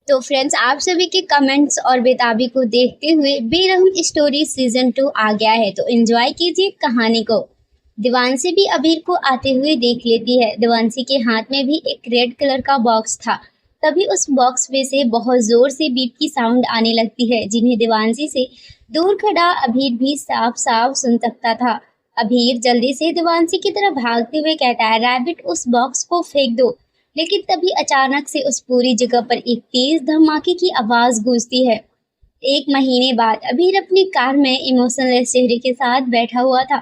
तो फ्रेंड्स, आप सभी के कमेंट्स और बेताबी को देखते हुए बेरहम स्टोरी सीजन 2 आ गया है, तो एंजॉय कीजिए कहानी को। दिवांशी भी अबीर को आते हुए देख लेती है। दिवांशी के हाथ में भी एक रेड कलर का बॉक्स था। तभी उस बॉक्स में से बहुत जोर से बीप की साउंड आने लगती है, जिन्हें दिवांशी से दूर खड़ा अबीर भी साफ साफ सुन सकता था। अबीर जल्दी से दिवांशी की तरफ भागते हुए कहता है, रैबिट उस बॉक्स को फेंक दो। लेकिन तभी अचानक से उस पूरी जगह पर एक तेज धमाके की आवाज गूंजती है। 1 महीने बाद अबीर अपनी कार में इमोशनलेस चेहरे के साथ बैठा हुआ था।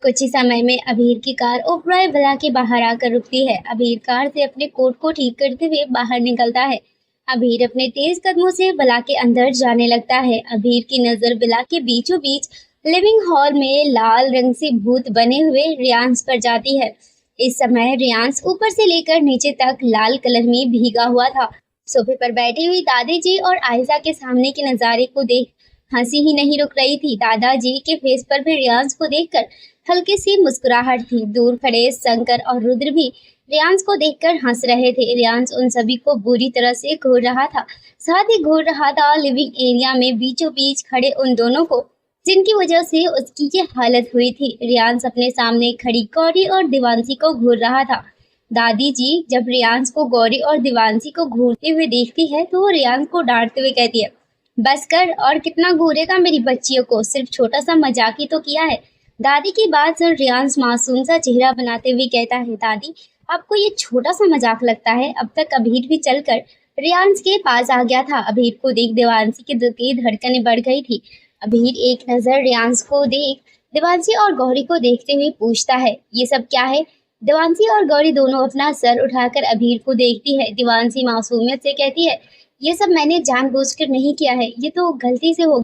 कुछ ही समय में अबीर की कार ओबराय विला के बाहर आकर रुकती है। अबीर कार से अपने कोट को ठीक करते हुए बाहर निकलता है। अबीर अपने तेज कदमों से विला के अंदर जाने लगता है। अबीर की नजर विला के बीचों बीच लिविंग हॉल में लाल रंग से भूत बने हुए रियांश पर जाती है। इस समय रियांश ऊपर से लेकर नीचे तक लाल कलर में भीगा हुआ था। सोफे पर बैठी हुई दादी जी और आयशा के सामने के नजारे को देख हंसी ही नहीं रुक रही थी। दादाजी के फेस पर भी रियांश को देखकर हल्की सी मुस्कुराहट थी। दूर खड़े शंकर और रुद्र भी रियांश को देखकर हंस रहे थे। रियांश उन सभी को बुरी तरह से घूर रहा था, साथ ही घूर रहा था लिविंग एरिया में बीचों बीच खड़े उन दोनों को, जिनकी वजह से उसकी ये हालत हुई थी। रियांश अपने सामने खड़ी गौरी और दिवांशी को घूर रहा था। दादी जी जब रियांश को गौरी और दिवांशी को घूरते हुए देखती है तो वो रियांश को डांटते हुए कहती है, बस कर, और कितना घूरेगा मेरी बच्चियों को, सिर्फ छोटा सा मजाक ही तो किया है। दादी की बात सुन रियांश मासूम सा चेहरा बनाते हुए कहता है, दादी आपको ये छोटा सा मजाक लगता है। अब तक अबीर भी चलकर रियांश के पास आ गया था। अबीर को देख दिवांशी की दिल की धड़कनें बढ़ गई थी। अबीर एक नजर रियांश को देख दिवांशी और गौरी को देखते हुए पूछता है, ये सब क्या है। दिवांशी और गौरी दोनों अपना सर उठाकर अबीर को देखती है। दिवांशी मासूमियत से कहती है, ये सब मैंने जानबूझकर नहीं किया है, ये तो गलती से हो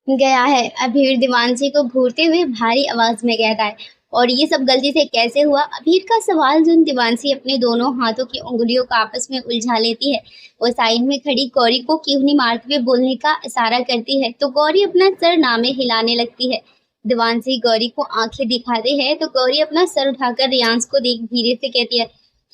गया है। अबीर दिवांशी को घूरते हुए भारी आवाज में कहता है, और ये सब गलती से कैसे हुआ। अबीर का सवाल सुन दिवांशी अपने दोनों हाथों की उंगलियों को आपस में उलझा लेती है। वो साइड में खड़ी गौरी को कीवनी मारते हुए बोलने का इशारा करती है, तो गौरी अपना सर नामे हिलाने लगती है। दिवांशी गौरी को आंखें दिखाते हैं तो गौरी अपना सर उठाकर रियांश को देख धीरे से कहती है,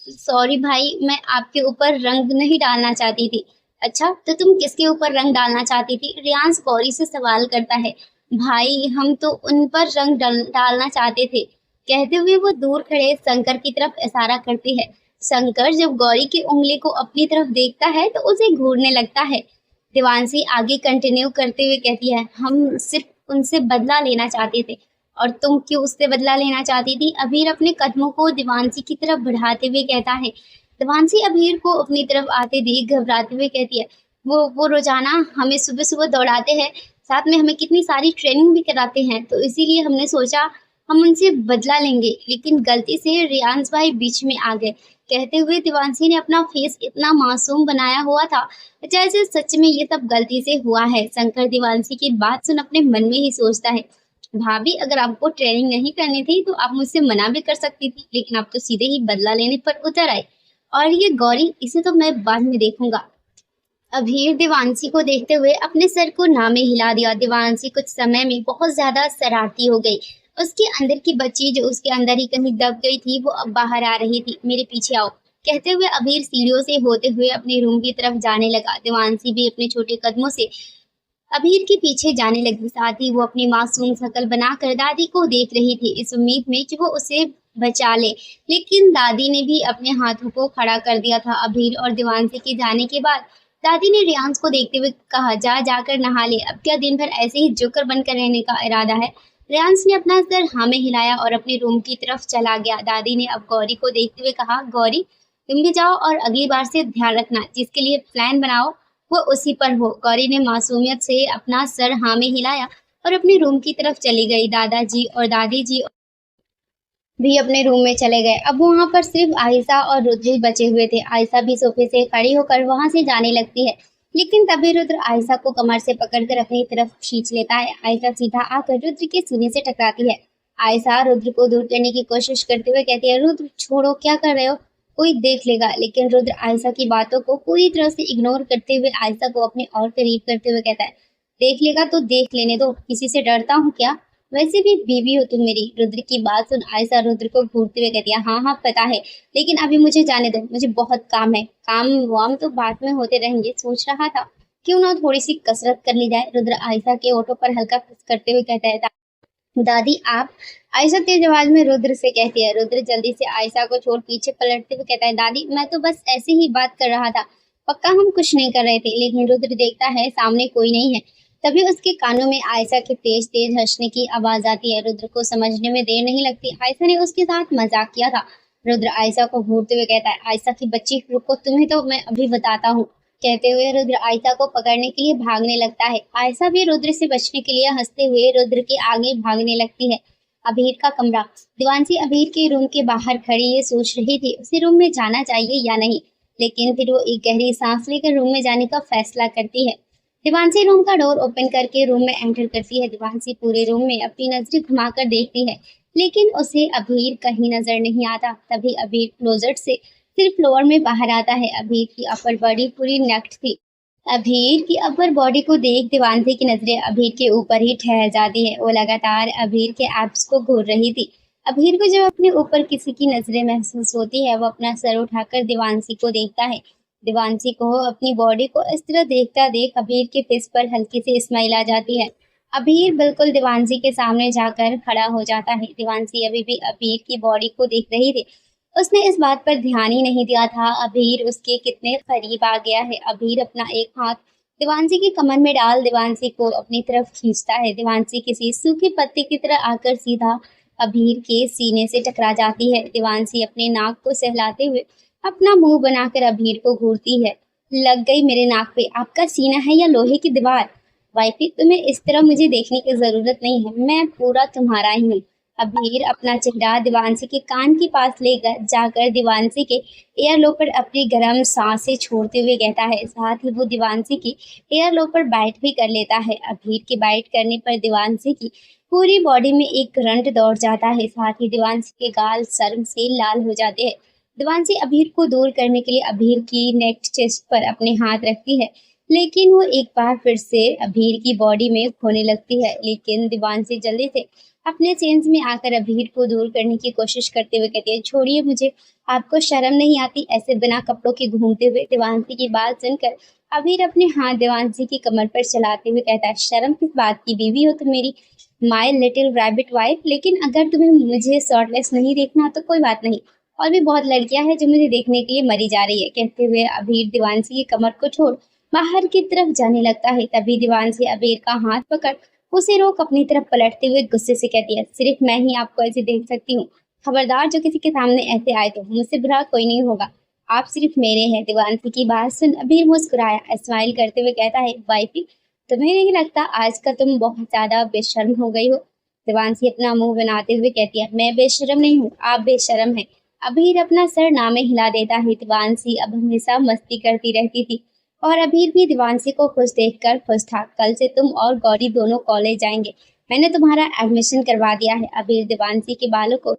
सॉरी भाई, मैं आपके ऊपर रंग नहीं डालना चाहती थी। अच्छा, तो तुम किसके ऊपर रंग डालना चाहती थी। रियांश गौरी से सवाल करता है, भाई हम तो उन पर रंग डालना चाहते थे। कहते हुए वो दूर खड़े शंकर की तरफ इशारा करती है। शंकर जब गौरी की उंगली को अपनी तरफ देखता है तो उसे घूरने लगता है। दिवांशी आगे कंटिन्यू करते हुए कहती है, हम सिर्फ उनसे बदला लेना चाहते थे। और तुम क्यों उससे बदला लेना चाहती थी। अबीर अपने कदमों को दिवांशी की तरफ बढ़ाते हुए कहता है। दिवांशी अबीर को अपनी तरफ आते देख घबराते हुए कहती है, वो रोजाना हमें सुबह सुबह दौड़ाते हैं, साथ में हमें कितनी सारी ट्रेनिंग भी कराते हैं, तो इसीलिए हमने सोचा हम उनसे बदला लेंगे। लेकिन गलती से रियांश भाई बीच में आ गए। कहते हुए दिवांशी ने अपना फेस इतना मासूम बनाया हुआ था जैसे सच में ये सब गलती से हुआ है। शंकर दिवांशी की बात सुन अपने मन में ही सोचता है, भाभी अगर आपको ट्रेनिंग नहीं करनी थी तो आप मुझसे मना भी कर सकती थी, लेकिन आप तो सीधे ही बदला लेने पर उतर आए। और ये गौरी, इसे तो मैं बाद में देखूंगा। अबीर दिवांशी को देखते हुए अपने सर को नामे हिला दिया। दिवांशी कुछ समय में बहुत ज्यादा शरारती हो गई। उसके अंदर की बच्ची जो उसके अंदर ही कहीं दब गई थी वो अब बाहर आ रही थी। मेरे पीछे आओ, कहते हुए अबीर सीढ़ियों से होते हुए अपने रूम की तरफ जाने लगा। दिवांशी भी अपने छोटे कदमों से अबीर के पीछे जाने लगी। साथ ही वो अपनी मासूम शक्ल बनाकर दादी को देख रही थी, इस उम्मीद में कि वो उसे बचा ले। लेकिन दादी ने भी अपने हाथों को खड़ा कर दिया था। अबीर और दिवांशी के जाने के बाद दादी ने रियांश को देखते हुए कहा, जा जाकर नहा ले, अब क्या दिन भर ऐसे ही जोकर बनकर रहने का इरादा है। रियांश ने अपना सर हाँ में हिलाया और अपने रूम की तरफ चला गया। दादी ने अब गौरी को देखते हुए कहा, गौरी तुम भी जाओ और अगली बार से ध्यान रखना, जिसके लिए प्लान बनाओ वो उसी पर हो। गौरी ने मासूमियत से अपना सर हाँ में हिलाया और अपने रूम की तरफ चली गई। दादाजी और दादी जी भी अपने रूम में चले गए। अब वहाँ पर सिर्फ आयशा और रुद्र ही बचे हुए थे। आयशा भी सोफे से खड़ी होकर वहाँ से जाने लगती है, लेकिन तभी रुद्र आयशा को कमर से पकड़कर अपनी तरफ खींच लेता है। आयशा सीधा आकर रुद्र के सीने से टकराती है। आयशा रुद्र को दूर करने की कोशिश करते हुए कहती है, रुद्र छोड़ो, क्या कर रहे हो, कोई देख लेगा। लेकिन रुद्र आयशा की बातों को पूरी तरह से इग्नोर करते हुए आयशा को अपने और करीब करते हुए कहता है, देख लेगा तो देख लेने दो, किसी से डरता हूँ क्या। वैसे भी बीवी हो तुम मेरी। रुद्र की बात सुन आयशा रुद्र को घूरते हुए कहती है, हाँ हाँ पता है, लेकिन अभी मुझे जाने दो, मुझे बहुत काम है। काम वाम तो बाद में होते रहेंगे, सोच रहा था क्यों ना थोड़ी सी कसरत कर ली जाए। रुद्र आयशा के ओठों पर हल्का किस करते हुए कहता है, दादी आप। आयशा तेज आवाज में रुद्र से कहती है। रुद्र जल्दी से आयशा को छोड़ पीछे पलटते हुए कहता है, दादी मैं तो बस ऐसे ही बात कर रहा था, पक्का हम कुछ नहीं कर रहे थे। लेकिन रुद्र देखता है सामने कोई नहीं है। तभी उसके कानों में आयशा के तेज तेज हंसने की आवाज आती है। रुद्र को समझने में देर नहीं लगती, आयशा ने उसके साथ मजाक किया था। रुद्र आयशा को घूरते हुए कहता है, आयशा की बच्ची रुको, तुम्हें तो मैं अभी बताता हूँ। कहते हुए रुद्र आयशा को पकड़ने के लिए भागने लगता है। आयशा भी रुद्र से बचने के लिए हंसते हुए रुद्र के आगे भागने लगती है। अबीर का कमरा। दीवानसी अबीर के रूम के बाहर खड़ी ये सोच रही थी उसे रूम में जाना चाहिए या नहीं, लेकिन फिर वो एक गहरी सांस लेकर रूम में जाने का फैसला करती है। दीवानसी रूम का डोर ओपन करके रूम में एंटर करती है। दीवानसी पूरे रूम में अपनी नजरें घुमाकर देखती है, लेकिन उसे अबीर कहीं नजर नहीं आता। तभी अबीर क्लोजेट से सिर्फ फ्लोर में बाहर आता है। अबीर की अपर बॉडी पूरी नग्न थी। अबीर की अपर बॉडी को देख दीवानसी की नजरें अबीर के ऊपर ही ठहर जाती है। वो लगातार अबीर के एब्स को घूर रही थी। अबीर को जब अपने ऊपर किसी की नजरें महसूस होती है, वो अपना सर उठाकर दीवानसी को देखता है। दीवानसी को अपनी बॉडी को इस तरह देखता देख अबीर के फेस पर हल्की सी स्माइल आ जाती है। अबीर बिल्कुल दीवानसी के सामने जाकर खड़ा हो जाता है। दीवानसी अभी भी अबीर की बॉडी को देख रही थी। उसने इस बात पर ध्यान ही नहीं दिया था अबीर उसके कितने करीब आ गया है। अबीर अपना एक हाथ दीवानसी की कमर में डाल दीवानसी को अपनी तरफ खींचता है। दीवानसी किसी सूखे पत्ते की तरह आकर सीधा अबीर के सीने से टकरा जाती है। दीवानसी अपने नाक को सहलाते हुए अपना मुंह बनाकर अबीर को घूरती है। लग गई मेरे नाक पे, आपका सीना है या लोहे की दीवार? वाइफी तुम्हें इस तरह मुझे देखने की जरूरत नहीं है, मैं पूरा तुम्हारा ही हूँ। अबीर अपना चेहरा दीवानसी के कान के पास लेकर जाकर दीवानसी के एयरलो पर अपनी गर्म सांसें छोड़ते हुए कहता है। साथ ही वो दीवानसी की एयरलो पर बाइट भी कर लेता है। अबीर के बाइट करने पर दीवानसी की पूरी बॉडी में एक करंट दौड़ जाता है। साथ ही दीवानसी के गाल शर्म से लाल हो जाते हैं। दीवानसी अबीर को दूर करने के लिए अबीर की नेक चेस्ट पर अपने हाथ रखती है, लेकिन वो एक बार फिर से अबीर की बॉडी में खोने लगती है। लेकिन दीवानसी जल्दी से अपने सेंस में आकर अबीर को दूर करने की कोशिश करते हुए कहती है, छोड़िए मुझे, आपको शर्म नहीं आती ऐसे बिना कपड़ों के घूमते हुए? दीवानसी की बात सुनकर अबीर अपने हाथ दीवानसी की कमर पर चलाते हुए कहता है, शर्म किस बात की, बीवी हो तुम मेरी, माय लिटिल रैबिट वाइफ। लेकिन अगर तुम्हें मुझे शर्टलेस नहीं देखना तो कोई बात नहीं, और भी बहुत लड़कियां हैं जो मुझे देखने के लिए मरी जा रही है। कहते हुए अबीर दीवानसी की कमर को छोड़ बाहर की तरफ जाने लगता है। तभी दीवानसी अबीर का हाथ पकड़ उसे रोक अपनी तरफ पलटते हुए गुस्से से कहती है, सिर्फ मैं ही आपको ऐसे देख सकती हूँ, खबरदार जो किसी के सामने ऐसे आए तो मुझसे बुरा कोई नहीं होगा, आप सिर्फ मेरे हैं। दीवानसी की बात सुन अबीर मुस्कुराया, स्माइल करते हुए कहता है, वाइफी तुम्हें नहीं लगता आज का तुम बहुत ज्यादा बेशर्म हो गई हो? दीवानसी अपना मुंह बनाते हुए कहती है, मैं बेशर्म नहीं हूँ, आप बेशर्म हैं। अबीर अपना सर नामे हिला देता है। दीवानसी अब हमेशा मस्ती करती रहती थी और अबीर भी दीवानसी को खुश देखकर खुश था। कल से तुम और गौरी दोनों कॉलेज जाएंगे, मैंने तुम्हारा एडमिशन करवा दिया है। अबीर दीवानसी के बालों को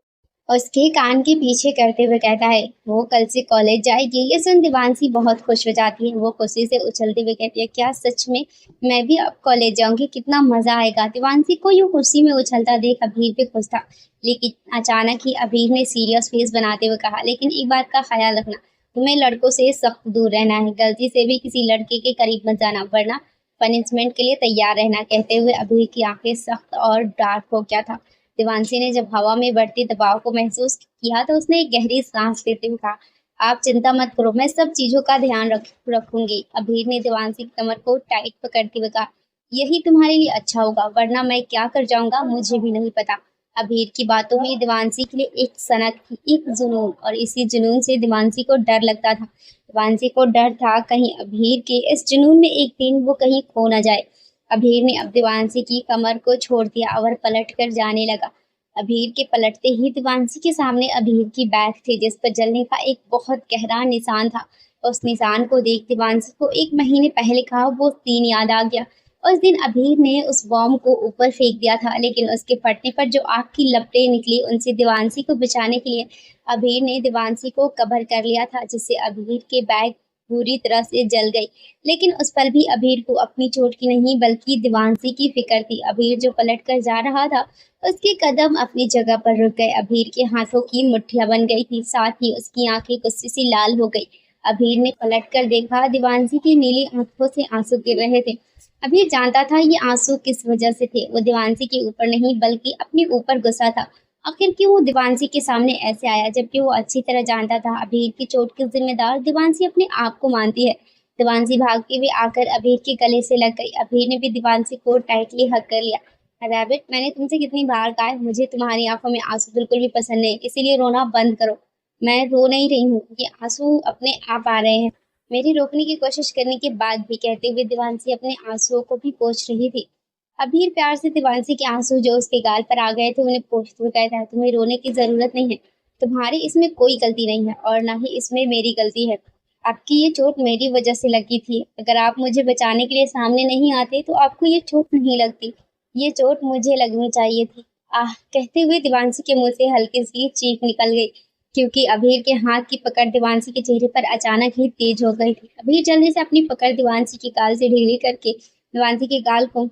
उसके कान के पीछे करते हुए कहता है, वो कल से कॉलेज जाएगी। ये सुन दीवानसी बहुत खुश हो जाती है। वो खुशी से उछलते हुए कहती है, क्या सच में मैं भी अब कॉलेज जाऊंगी, कितना मजा आएगा। दीवानसी को यूं खुशी में उछलता देख अबीर भी खुश था, लेकिन अचानक ही अबीर ने सीरियस फेस बनाते हुए कहा, लेकिन एक बात का ख्याल रखना, तुम्हें लड़कों से सख्त दूर रहना है, गलती से भी किसी लड़के के करीब मत जाना, वरना पनिशमेंट के लिए तैयार रहना। कहते हुए अबीर की आंखें सख्त और डार्क हो गया था। दीवानसी ने जब हवा में बढ़ते दबाव को महसूस किया तो उसने एक गहरी सांस लेते हुए कहा, आप चिंता मत करो, मैं सब चीजों का ध्यान रखूंगी। अबीर ने दीवानसी की कमर को टाइट पकड़ते हुए कहा, यही तुम्हारे लिए अच्छा होगा, वरना मैं क्या कर जाऊंगा मुझे भी नहीं पता। अबीर की बातों में दीवानसी के लिए एक सनक थी, एक जुनून, और इसी जुनून से दीवानसी को डर लगता था। दीवानसी को डर था कहीं अबीर के इस जुनून में एक दिन वो कहीं खो न जाए। अबीर ने अब दीवानसी की कमर को छोड़ दिया और पलट कर जाने लगा। अबीर के पलटते ही दीवानसी के सामने अबीर की बैग थी, जिस पर जलने का एक बहुत गहरा निशान था। उस निशान को देख दीवानसी को 1 महीने पहले का वो सीन याद आ गया। उस दिन अबीर ने उस बॉम्ब को ऊपर फेंक दिया था, लेकिन उसके फटने पर जो आग की लपटें निकली उनसे दीवानसी को बचाने के लिए अबीर ने दीवानसी को कवर कर लिया था, जिससे अबीर के बैग बुरी तरह से जल गई। लेकिन उस पल भी अभीर को अपनी चोट की नहीं बल्कि देवांशी की फिक्र थी। अभीर जो पलट कर जा रहा था, उसके कदम अपनी जगह पर रुक गए। अभीर के हाथों की मुट्ठियां बन गई थी, साथ ही उसकी आंखें गुस्से से लाल हो गई। अभीर ने पलट कर देखा, देवांशी की नीली आंखों से आंसू गिर रहे थे। अभीर जानता था ये आंसू किस वजह से थे। वो देवांशी के ऊपर नहीं बल्कि अपने ऊपर गुस्सा था। आखिर क्यों वो देवांशी के सामने ऐसे आया, जबकि वो अच्छी तरह जानता था अभीर की चोट की जिम्मेदार देवांशी अपने आप को मानती है। देवांशी भागती हुई आकर अभीर के गले से लग गई। अभीर ने भी देवांशी को टाइटली हग कर लिया। रैबिट, मैंने तुमसे कितनी बार कहा है, मुझे तुम्हारी आंखों में आंसू बिल्कुल भी पसंद नहीं, इसीलिए रोना बंद करो। मैं रो नहीं रही हूँ, ये आंसू अपने आप आ रहे हैं। मेरी रोकने की कोशिश करने के बाद भी कहते हुए देवांशी अपने आंसुओं को भी पोंछ रही थी। अभीर प्यार से देवांशी के आंसू जो उसके गाल पर आ गए थे उन्हें पोंछते हुए कहता है, तुम्हें रोने की जरूरत नहीं है। तुम्हारी इसमें कोई गलती नहीं है और ना ही इसमें मेरी गलती है। आपकी ये चोट मेरी वजह से लगी थी। अगर आप मुझे बचाने के लिए सामने नहीं आते तो आपको ये चोट नहीं लगती। ये चोट मुझे लगनी चाहिए थी। आह, कहते हुए देवांशी के मुंह से हल्की सी चीख निकल गई, क्योंकि अभीर के हाथ की पकड़ देवांशी के चेहरे पर अचानक ही तेज हो गई थी। अभीर जल्दी से अपनी पकड़ देवांशी के गाल से ढीली करके देवांशी के गाल को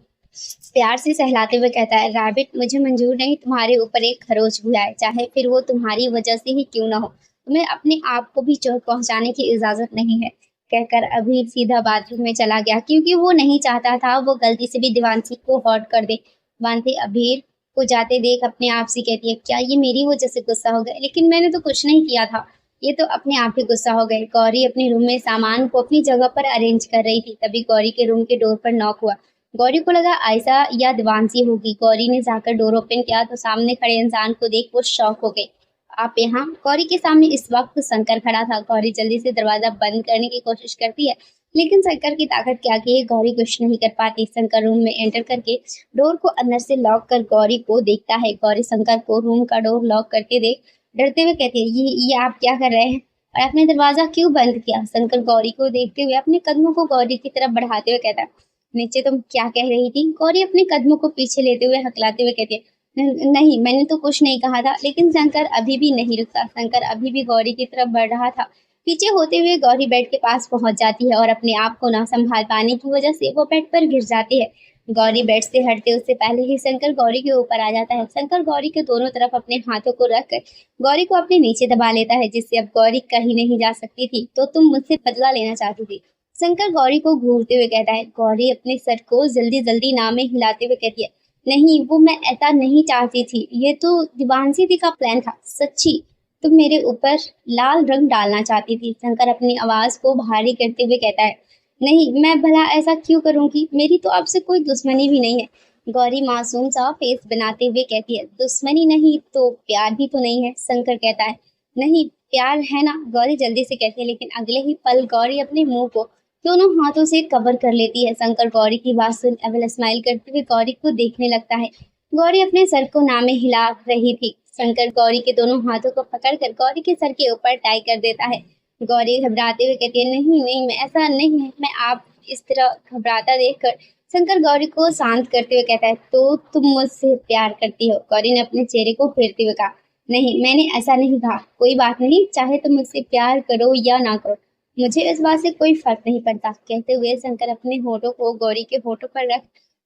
प्यार से सहलाते हुए कहता है, रैबिट, मुझे मंजूर नहीं तुम्हारे ऊपर एक खरोच भी आए, चाहे फिर वो तुम्हारी वजह से ही क्यों ना हो। तुम्हें अपने आप को भी चोट पहुंचाने की इजाजत नहीं है। कहकर अभीर सीधा बाथरूम में चला गया, क्योंकि वो नहीं चाहता था वो गलती से भी देवांशी को हर्ट कर दे। देवांशी अभीर को जाते देख अपने आप से कहती है, क्या ये मेरी वजह से गुस्सा हो गए? लेकिन मैंने तो कुछ नहीं किया था। ये तो अपने आप ही गुस्सा हो गए। गौरी अपने रूम में सामान को अपनी जगह पर अरेंज कर रही थी, तभी गौरी के रूम के डोर पर नॉक हुआ। गौरी को लगा आयशा या देवांशी होगी। गौरी ने जाकर डोर ओपन किया तो सामने खड़े इंसान को देख वो शॉक हो गई। आप यहाँ? गौरी के सामने इस वक्त शंकर खड़ा था। गौरी जल्दी से दरवाजा बंद करने की कोशिश करती है, लेकिन शंकर की ताकत क्या की गौरी कुछ नहीं कर पाती। शंकर रूम में एंटर करके डोर को अंदर से लॉक कर गौरी को देखता है। गौरी शंकर को रूम का डोर लॉक करते देख डरते हुए कहती है, ये आप क्या कर रहे हैं और आपने दरवाजा क्यों बंद किया? शंकर गौरी को देखते हुए अपने कदमों को गौरी की तरफ बढ़ाते हुए कहता है, नीचे तुम क्या कह रही थी? गौरी अपने कदमों को पीछे लेते हुए हकलाते हुए कहती है, नहीं, मैंने तो कुछ नहीं कहा था। लेकिन शंकर अभी भी नहीं रुकता। शंकर अभी भी गौरी की तरफ बढ़ रहा था। पीछे होते हुए गौरी बेड के पास पहुंच जाती है और अपने आप को ना संभाल पाने की वजह से वो बेड पर गिर जाती है। गौरी बेड से हटते उससे पहले ही शंकर गौरी के ऊपर आ जाता है। शंकर गौरी के दोनों तरफ अपने हाथों को रखकर गौरी को अपने नीचे दबा लेता है, जिससे अब गौरी कहीं नहीं जा सकती थी। तो तुम मुझसे बदला लेना चाहती थी? शंकर गौरी को घूरते हुए कहता है। गौरी अपने सर को जल्दी जल्दी ना में हिलाते हुए कहती है, नहीं, वो मैं ऐसा नहीं चाहती थी। ये तो देवांशी दी का प्लान था। सच्ची तुम मेरे ऊपर लाल रंग डालना चाहती थी। शंकर अपनी आवाज को भारी करते हुए कहता है, नहीं, मैं भला ऐसा क्यों करूंगी? मेरी तो आपसे कोई दुश्मनी भी नहीं है। गौरी मासूम सा फेस बनाते हुए कहती है, दुश्मनी नहीं तो प्यार भी तो नहीं है। शंकर कहता है, नहीं, प्यार है ना। गौरी जल्दी से कहती है, लेकिन अगले ही पल गौरी अपने मुंह को दोनों हाथों से कवर कर लेती है। शंकर गौरी की बात सुन एवल स्माइल करते हुए गौरी को देखने लगता है। गौरी अपने सर को नामे हिला रही थी। शंकर गौरी के दोनों हाथों को पकड़कर गौरी के सर के ऊपर टाई कर देता है। गौरी घबराते हुए कहती है, नहीं नहीं, मैं ऐसा नहीं है। मैं आप इस तरह घबराता देखकर शंकर गौरी को शांत करते हुए कहता है, तो तुम मुझसे प्यार करती हो? गौरी ने अपने चेहरे को फेरते हुए कहा, नहीं, मैंने ऐसा नहीं कहा। कोई बात नहीं, चाहे तुम मुझसे प्यार करो या ना करो, मुझे इस बात से कोई फर्क नहीं पड़ता। कहते हुए शंकर अपने होठों को गौरी के होठों पर रख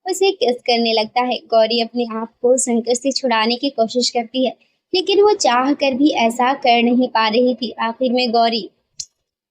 उसे किस करने लगता है। गौरी अपने आप को शंकर से छुड़ाने की कोशिश करती है, लेकिन वो चाह कर भी ऐसा कर नहीं पा रही थी। आखिर में गौरी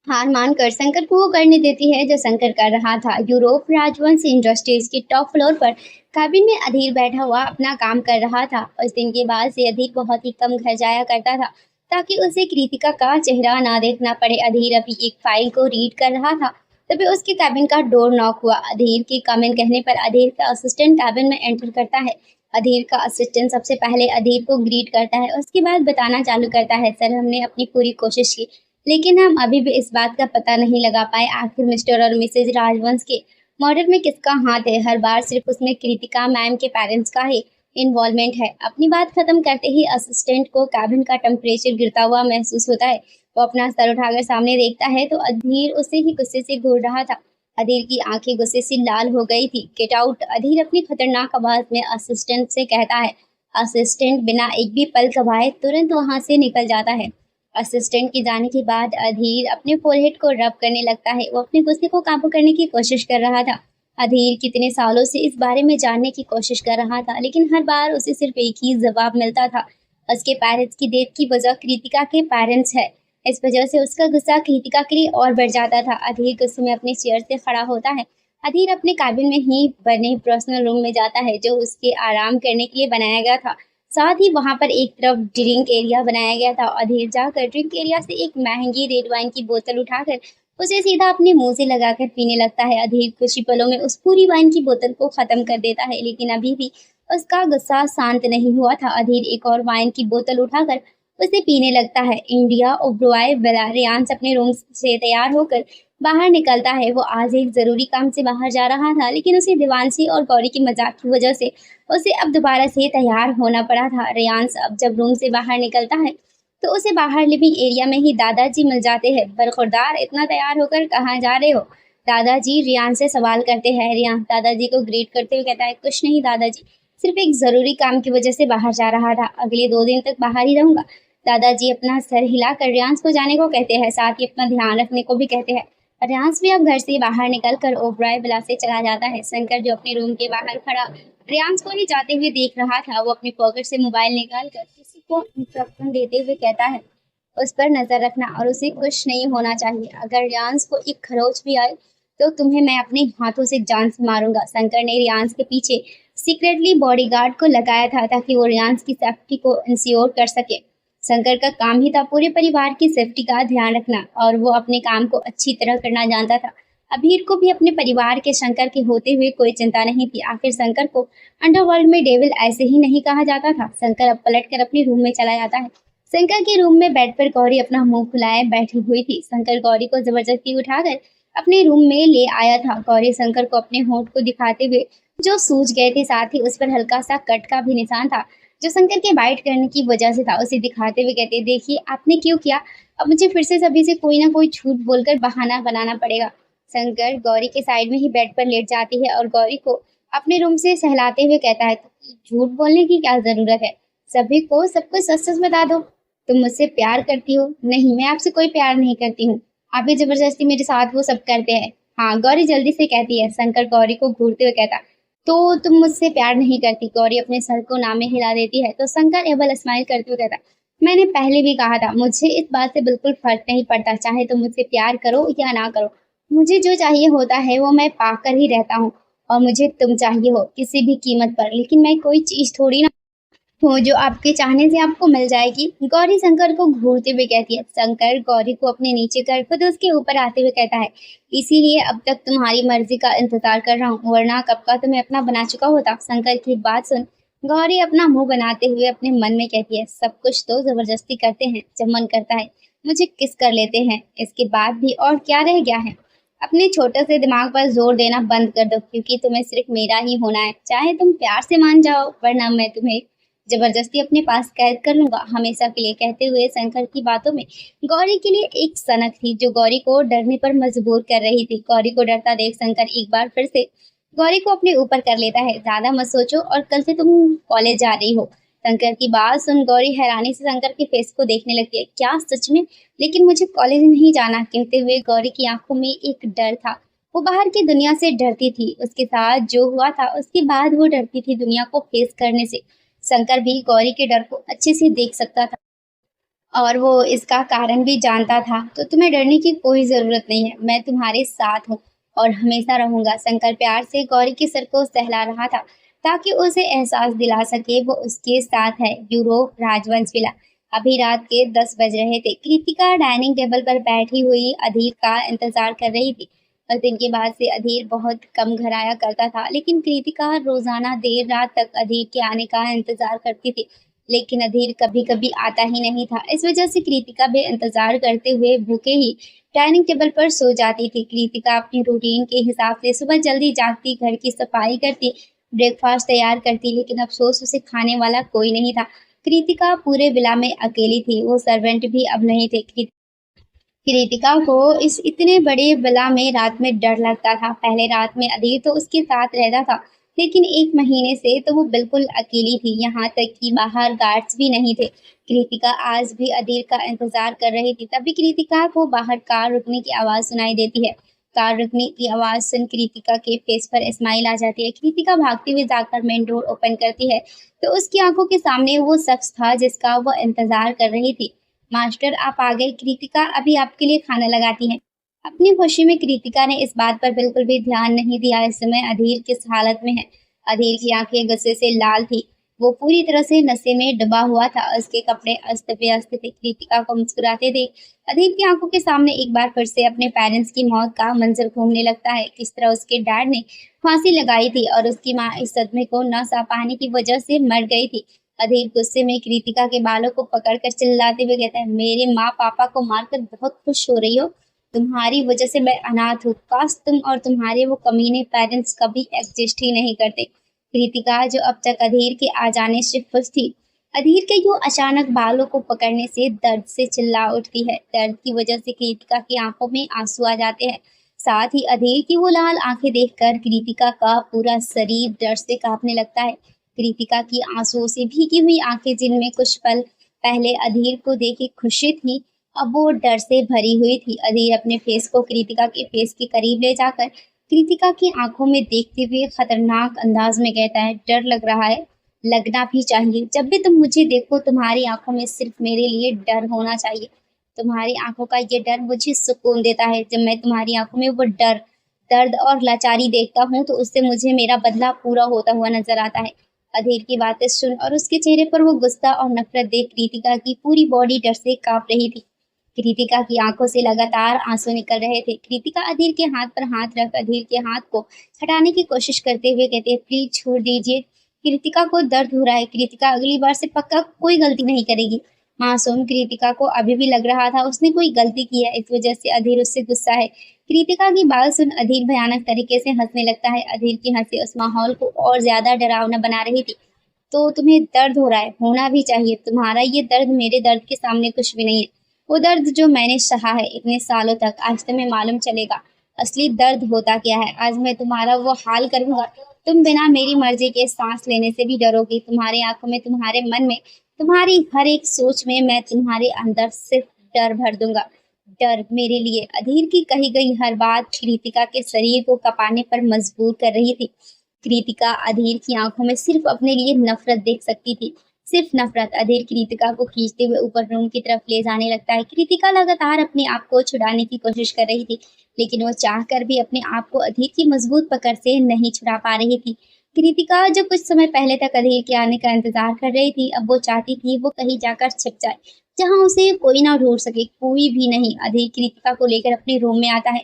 हार मानकर शंकर को वो करने देती है जो शंकर कर रहा था। यूरोप राजवंश इंडस्ट्रीज के टॉप फ्लोर पर कैबिन में अधीर बैठा हुआ अपना काम कर रहा था। उस दिन के बाद से अधीर बहुत ही कम घर जाया करता था, ताकि उसे कृतिका का चेहरा ना देखना पड़े। अधीर अभी एक फाइल को रीड कर रहा था, तभी उसके कैबिन का डोर नॉक हुआ। अधीर के कमेंट कहने पर अधीर का असिस्टेंट कैबिन में एंटर करता है। अधीर का असिस्टेंट सबसे पहले अधीर को ग्रीट करता है, उसके बाद बताना चालू करता है, सर, हमने अपनी पूरी कोशिश की, लेकिन हम अभी भी इस बात का पता नहीं लगा पाए आखिर मिस्टर और मिसेज राजवंश के मर्डर में किसका हाथ है। हर बार सिर्फ उसमें कृतिका मैम के पेरेंट्स का ही इन्वॉल्वमेंट है। अपनी बात खत्म करते ही असिस्टेंट को कैबिन का टेम्परेचर गिरता हुआ महसूस होता है। वो अपना सर उठाकर सामने देखता है तो अधीर उसे ही गुस्से से घूर रहा था। अधीर की आंखें गुस्से से लाल हो गई थी। गेट आउट, अधीर अपनी खतरनाक आवाज में असिस्टेंट से कहता है। असिस्टेंट बिना एक भी पल गवाए तुरंत वहां से निकल जाता है। असिस्टेंट के जाने के बाद अधीर अपने फोरहेड को रब करने लगता है। वो अपने गुस्से को काबू करने की कोशिश कर रहा था। अधीर कितने सालों से इस बारे में जानने की कोशिश कर रहा था, लेकिन हर बार उसे सिर्फ एक ही जवाब मिलता था। उसके पेरेंट्स की डेथ की वजह कृतिका के पेरेंट्स है। इस वजह से उसका गुस्सा कृतिका के लिए और बढ़ जाता था। अधीर गुस्से में अपने चेयर से खड़ा होता है। अधीर अपने कैबिन में ही बने पर्सनल रूम में जाता है, जो उसके आराम करने के लिए बनाया गया था। साथ ही वहां पर एक तरफ ड्रिंक एरिया बनाया गया था। अधीर जाकर ड्रिंक एरिया से एक महंगी रेड वाइन की बोतल उठाकर उसे सीधा अपने मुंह से लगाकर पीने लगता है। अधीर कुछ ही पलों में उस पूरी वाइन की बोतल को खत्म कर देता है, लेकिन अभी भी उसका गुस्सा शांत नहीं हुआ था। अधीर एक और वाइन की बोतल उठाकर उसे पीने लगता है। इंडिया ओब्रॉय रियांस अपने रूम से तैयार होकर बाहर निकलता है। वो आज एक जरूरी काम से बाहर जा रहा था, लेकिन उसे देवांशी और गौरी की मजाक की वजह से उसे अब दोबारा से तैयार होना पड़ा था। रियांस अब जब रूम से बाहर निकलता है तो उसे बाहर लिविंग एरिया में ही दादाजी मिल जाते हैं। बरखुरदार, इतना तैयार होकर कहाँ जा रहे हो? दादाजी रियांस से सवाल करते हैं। रियांस दादाजी को ग्रीट करते हुए कहता है, कुछ नहीं दादाजी, सिर्फ एक जरूरी काम की वजह से बाहर जा रहा था। अगले 2 दिन तक बाहर ही रहूंगा। दादाजी अपना सर हिलाकर रियांस को जाने को कहते हैं, साथ ही अपना ध्यान रखने को भी कहते हैं। रियांस भी अब घर से बाहर निकलकर ओबराय विला से चला जाता है। शंकर, जो अपने रूम के बाहर खड़ा रियांस को ही जाते हुए देख रहा था, वो अपनी पॉकेट से मोबाइल निकालकर किसी को इंस्ट्रक्शन देते हुए कहता है, उस पर नजर रखना और उसे कुछ नहीं होना चाहिए। अगर रियांस को एक खरोच भी आए तो तुम्हें मैं अपने हाथों से जान से मारूंगा। शंकर ने रियांस के पीछे सीक्रेटली बॉडीगार्ड को लगाया था ताकि वो रियांस की सेफ्टी को इंश्योर कर सके। शंकर का काम ही था पूरे परिवार की सेफ्टी का ध्यान रखना, और वो अपने काम को अच्छी तरह करना जानता था। अभीर को भी अपने परिवार के शंकर के होते हुए कोई चिंता नहीं थी। आखिर शंकर को अंडरवर्ल्ड में डेविल ऐसे ही नहीं कहा जाता था। शंकर अब पलटकर अपने रूम में चला जाता है। शंकर के रूम में बेड पर गौरी अपना मुंह फुलाए बैठी हुई थी। शंकर गौरी को जबरदस्ती उठाकर अपने रूम में ले आया था। गौरी शंकर को अपने होंठ को दिखाते हुए, जो सूज गए थे, साथ ही उस पर हल्का सा कट का भी निशान था जो शंकर के बाइट करने की वजह से था, उसे दिखाते हुए कहते, देखिए आपने क्यों किया? अब मुझे फिर से सभी से कोई ना कोई झूठ बोलकर बहाना बनाना पड़ेगा। शंकर गौरी के साइड में ही बेड पर लेट जाती है और गौरी को अपने रूम से सहलाते हुए कहता है, झूठ बोलने की क्या जरूरत है? सभी को सब कुछ सच सच बता दो। तुम मुझसे प्यार करती हो? नहीं, मैं आपसे कोई प्यार नहीं करती हूँ। आप ही जबरदस्ती मेरे साथ वो सब करते हैं। हाँ, गौरी जल्दी से कहती है। शंकर गौरी को घूरते हुए कहता, तो तुम मुझसे प्यार नहीं करती? गौरी अपने सर को नामे हिला देती है तो शंकर एबल स्माइल करते हुए कहता, मैंने पहले भी कहा था, मुझे इस बात से बिल्कुल फर्क नहीं पड़ता, चाहे तुम मुझसे प्यार करो या ना करो। मुझे जो चाहिए होता है वो मैं पाकर ही रहता हूँ, और मुझे तुम चाहिए हो किसी भी कीमत पर, लेकिन मैं कोई चीज थोड़ी ना हो जो आपके चाहने से आपको मिल जाएगी। गौरी शंकर को घूरते हुए कहती है। शंकर गौरी को अपने नीचे कर खुद उसके ऊपर आते हुए कहता है, इसीलिए अब तक तुम्हारी मर्जी का इंतजार कर रहा हूँ, वरना कब का तुम्हें अपना बना चुका होता। शंकर की बात सुन गौरी अपना मुंह बनाते हुए अपने मन में कहती है, सब कुछ तो जबरदस्ती करते हैं, जब मन करता है मुझे किस कर लेते हैं, इसके बाद भी और क्या रह गया है? अपने छोटे से दिमाग पर जोर देना बंद कर दो, क्योंकि तुम्हें सिर्फ मेरा ही होना है। चाहे तुम प्यार से मान जाओ, वरना मैं तुम्हें जबरदस्ती अपने पास कैद कर लूंगा हमेशा के लिए। कहते हुए शंकर की बातों में गौरी के लिए एक सनक थी जो गौरी को डरने पर मजबूर कर रही थी। गौरी को डरता देख शंकर एक बार फिर से गौरी को अपने ऊपर कर लेता है। ज्यादा मत सोचो और कल से तुम कॉलेज जा रही हो। शंकर की बात सुन गौरी हैरानी से शंकर के फेस को देखने लगती है। क्या सच में? लेकिन मुझे कॉलेज नहीं जाना। कहते हुए गौरी की आंखों में एक डर था। वो बाहर की दुनिया से डरती थी। उसके साथ जो हुआ था उसके बाद वो डरती थी दुनिया को फेस करने से। शंकर भी गौरी के डर को अच्छे से देख सकता था और वो इसका कारण भी जानता था। तो तुम्हें डरने की कोई जरूरत नहीं है, मैं तुम्हारे साथ हूँ और हमेशा रहूंगा। शंकर प्यार से गौरी के सर को सहला रहा था ताकि उसे एहसास दिला सके वो उसके साथ है। यूरोप राजवंश विला। अभी रात के 10 बज रहे थे। कृतिका डाइनिंग टेबल पर बैठी हुई अधीर का इंतजार कर रही थी। उस दिन के बाद से अधीर बहुत कम घर आया करता था, लेकिन कृतिका रोजाना देर रात तक अधीर के आने का इंतजार करती थी। लेकिन अधीर कभी कभी आता ही नहीं था। इस वजह से कृतिका भी इंतजार करते हुए भूखे ही डाइनिंग टेबल पर सो जाती थी। कृतिका अपनी रूटीन के हिसाब से सुबह जल्दी जागती, घर की सफाई करती, ब्रेकफास्ट तैयार करती, लेकिन अफसोस उसे खाने वाला कोई नहीं था। कृतिका पूरे विला में अकेली थी। वो सर्वेंट भी अब नहीं थे। कृतिका को इस इतने बड़े विला में रात में डर लगता था। पहले रात में अधीर तो उसके साथ रहता था, लेकिन 1 महीने से तो वो बिल्कुल अकेली थी, यहाँ तक कि बाहर गार्ड्स भी नहीं थे। कृतिका आज भी अधीर का इंतज़ार कर रही थी, तभी कृतिका को बाहर कार रुकने की आवाज़ सुनाई देती है। कार रुकने की आवाज़ सुन कृतिका के फेस पर स्माइल आ जाती है। कृतिका भागती हुई जाकर मेन डोर ओपन करती है, तो उसकी आंखों के सामने वो शख्स था जिसका वो इंतज़ार कर रही थी। मास्टर आप आ गए, कृतिका अभी आपके लिए खाना लगाती हैं। अपनी खुशी में कृतिका ने इस बात पर बिल्कुल भी ध्यान नहीं दिया। इस समय अधीर किस हालत में है? अधीर की आंखें गुस्से से लाल थी। वो पूरी तरह से नशे में डूबा हुआ था। उसके कपड़े अस्त-व्यस्त थे। कृतिका को मुस्कुराते देख अधीर की आंखों के सामने एक बार फिर से अपने पेरेंट्स की मौत का मंजर घूमने लगता है। किस तरह उसके डैड ने फांसी लगाई थी और उसकी माँ इस सदमे को न सह पाने की वजह से मर गई थी। अधीर गुस्से में कृतिका के बालों को पकड़कर चिल्लाते हुए कहता है, मेरे माँ पापा को मारकर बहुत खुश हो रही हो? तुम्हारी वजह से मैं अनाथ हूँ। काश तुम और तुम्हारे वो कमीने पेरेंट्स कभी एग्जिस्ट ही नहीं करते। कृतिका जो अब तक अधीर के आ जाने से खुश थी, अधीर के यूं अचानक बालों को पकड़ने से दर्द से चिल्ला उठती है। दर्द की वजह से कृतिका की आंखों में आंसू आ जाते हैं। साथ ही अधीर की वो लाल आंखें देखकर कृतिका का पूरा शरीर डर से कांपने लगता है। कृतिका की आंसुओं से भीगी हुई आंखें, जिनमें कुछ पल पहले अधीर को देखे खुशी थी, अब वो डर से भरी हुई थी। अधीर अपने फेस को कृतिका के फेस के करीब ले जाकर कृतिका की आंखों में देखते हुए खतरनाक अंदाज में कहता है, डर लग रहा है? लगना भी चाहिए। जब भी तुम मुझे देखो तुम्हारी आंखों में सिर्फ मेरे लिए डर होना चाहिए। तुम्हारी आंखों का ये डर मुझे सुकून देता है। जब मैं तुम्हारी आंखों में वो डर, दर्द और लाचारी देखता हूँ तो उससे मुझे मेरा बदला पूरा होता हुआ नजर आता है। अधीर की बातें सुन और उसके चेहरे पर वो गुस्सा और नफरत देख कृतिका की पूरी बॉडी डर से कांप रही थी। कृतिका की आंखों से लगातार आंसू निकल रहे थे। कृतिका अधीर के हाथ पर हाथ रख अधीर के हाथ को हटाने की कोशिश करते हुए कहते हैं, प्लीज छोड़ दीजिए। कृतिका को दर्द हो रहा है। कृतिका अगली बार से पक्का कोई गलती नहीं करेगी। मासूम कृतिका को अभी भी लग रहा था उसने कोई गलती की है, इस वजह से अधीर उससे गुस्सा है। कृतिका की बात सुन अधीर भयानक तरीके से हंसने लगता है। अधीर की हंसी उस माहौल को और ज्यादा डरावना बना रही थी। तो तुम्हें दर्द हो रहा है, होना भी चाहिए। तुम्हारा ये दर्द मेरे दर्द के सामने कुछ भी नहीं है। वो दर्द जो मैंने सहा है इतने सालों तक, आज तुम्हें मालूम चलेगा असली दर्द होता क्या है। आज मैं तुम्हारा वो हाल करूंगा, तुम बिना मेरी मर्जी के सांस लेने से भी डरोगी। तुम्हारी आंखों में, तुम्हारे मन में, तुम्हारी हर एक सोच में मैं तुम्हारे अंदर सिर्फ डर भर दूंगा। डर मेरे लिए। अधीर की कही गई हर बात कृतिका के शरीर को कपाने पर मजबूर कर रही थी। कृतिका अधीर की आंखों में सिर्फ अपने लिए नफरत देख सकती थी, सिर्फ नफरत। अधीर कृतिका को खींचते हुए ऊपर रूम की तरफ ले जाने लगता है। कृतिका लगातार अपने आप को छुड़ाने की कोशिश कर रही थी, लेकिन वो चाहकर भी अपने आप को अधीर की मजबूत पकड़ से नहीं छुड़ा पा रही थी। कृतिका जो कुछ समय पहले तक अधीर के आने का इंतजार कर रही थी, अब वो चाहती थी वो कहीं जाकर छिप जाए, जहाँ उसे कोई ना ढूंढ सके, कोई भी नहीं। अधीर कृतिका को लेकर अपने रूम में आता है।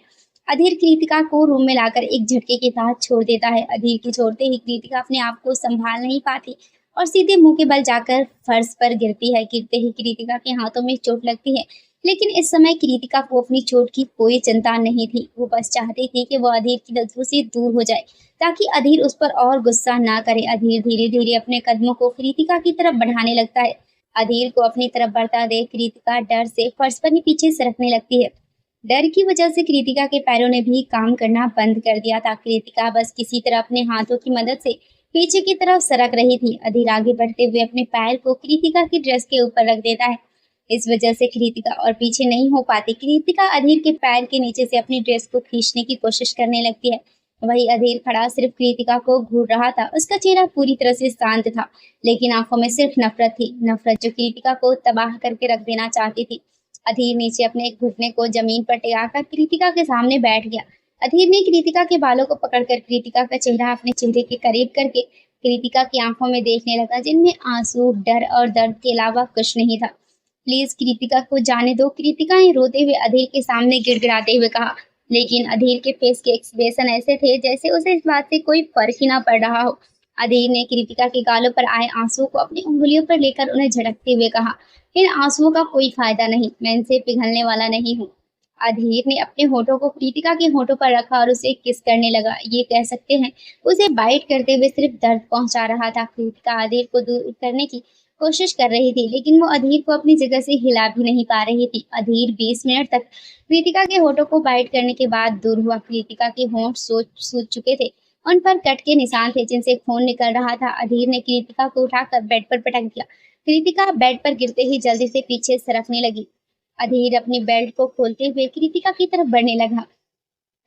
अधीर कृतिका को रूम में लाकर एक झटके के साथ छोड़ देता है। अधीर के छोड़ते ही कृतिका अपने आप को संभाल नहीं पाती और सीधे मुंह के बल जाकर फर्श पर गिरती है। गिरते ही कृतिका के हाथों में चोट लगती है, लेकिन इस समय कृतिका को अपनी चोट की कोई चिंता नहीं थी। वो बस चाहती थी कि वो अधीर की नजरों से दूर हो जाए, ताकि अधीर उस पर और गुस्सा ना करे। अधीर धीरे धीरे अपने कदमों को कृतिका की तरफ बढ़ाने लगता है। अधीर को अपनी तरफ बढ़ता देख कृतिका डर से फर्श पर ही पीछे सरकने लगती है। डर की वजह से कृतिका के पैरों ने भी काम करना बंद कर दिया था। कृतिका बस किसी तरह अपने हाथों की मदद से पीछे की तरफ सरक रही थी। अधीर आगे बढ़ते हुए अपने पैर को कृतिका की ड्रेस के ऊपर रख देता है। इस वजह से कृतिका और पीछे नहीं हो पाती। कृतिका अधीर के पैर के नीचे से अपनी ड्रेस को खींचने की कोशिश करने लगती है। वही अधीर खड़ा सिर्फ कृतिका को घूर रहा था। उसका चेहरा पूरी तरह से शांत था, लेकिन आंखों में सिर्फ नफरत थी, नफरत जो कृतिका को तबाह करके रख देना चाहती थी। अधीर नीचे अपने एक घुटने को जमीन पर टिकाकर कृतिका के सामने बैठ गया। अधीर ने कृतिका के बालों को पकड़कर कृतिका का चेहरा अपने चेहरे के करीब करके कृतिका की आंखों में देखने लगा, जिनमें आंसू, डर और दर्द के अलावा कुछ नहीं था। प्लीज कृतिका को जाने दो, कृतिका ने रोते हुए अधीर के सामने गिड़गिड़ाते हुए कहा। लेकिन अधीर के फेस के एक्सप्रेशन ऐसे थे जैसे उसे इस बात से कोई फर्क ही ना पड़ रहा हो। अधीर ने कृतिका के गालों पर आए आंसुओं को अपनी उंगलियों पर लेकर उन्हें झटकते हुए कहा, इन आंसुओं का कोई फायदा नहीं, मैं इनसे पिघलने वाला नहीं हूँ। अधीर ने अपने होठों को कृतिका के होठों पर रखा और उसे किस करने लगा। ये कह सकते हैं उसे बाइट करते हुए सिर्फ दर्द पहुंचा रहा था। कृतिका अधीर को दूर करने की कोशिश कर रही थी, लेकिन वो अधीर को अपनी जगह से हिला भी नहीं पा रही थी। अधीर 20 मिनट तक कृतिका के होठों को बाइट करने के बाद दूर हुआ। कृतिका के होंठ सूज चुके थे उन पर कट के निशान थे जिनसे खून निकल रहा था। अधीर ने कृतिका को उठाकर बेड पर पटक दिया। कृतिका बेड पर गिरते ही जल्दी से पीछे सरकने लगी। अधीर अपनी बेल्ट को खोलते हुए कृतिका की तरफ बढ़ने लगा।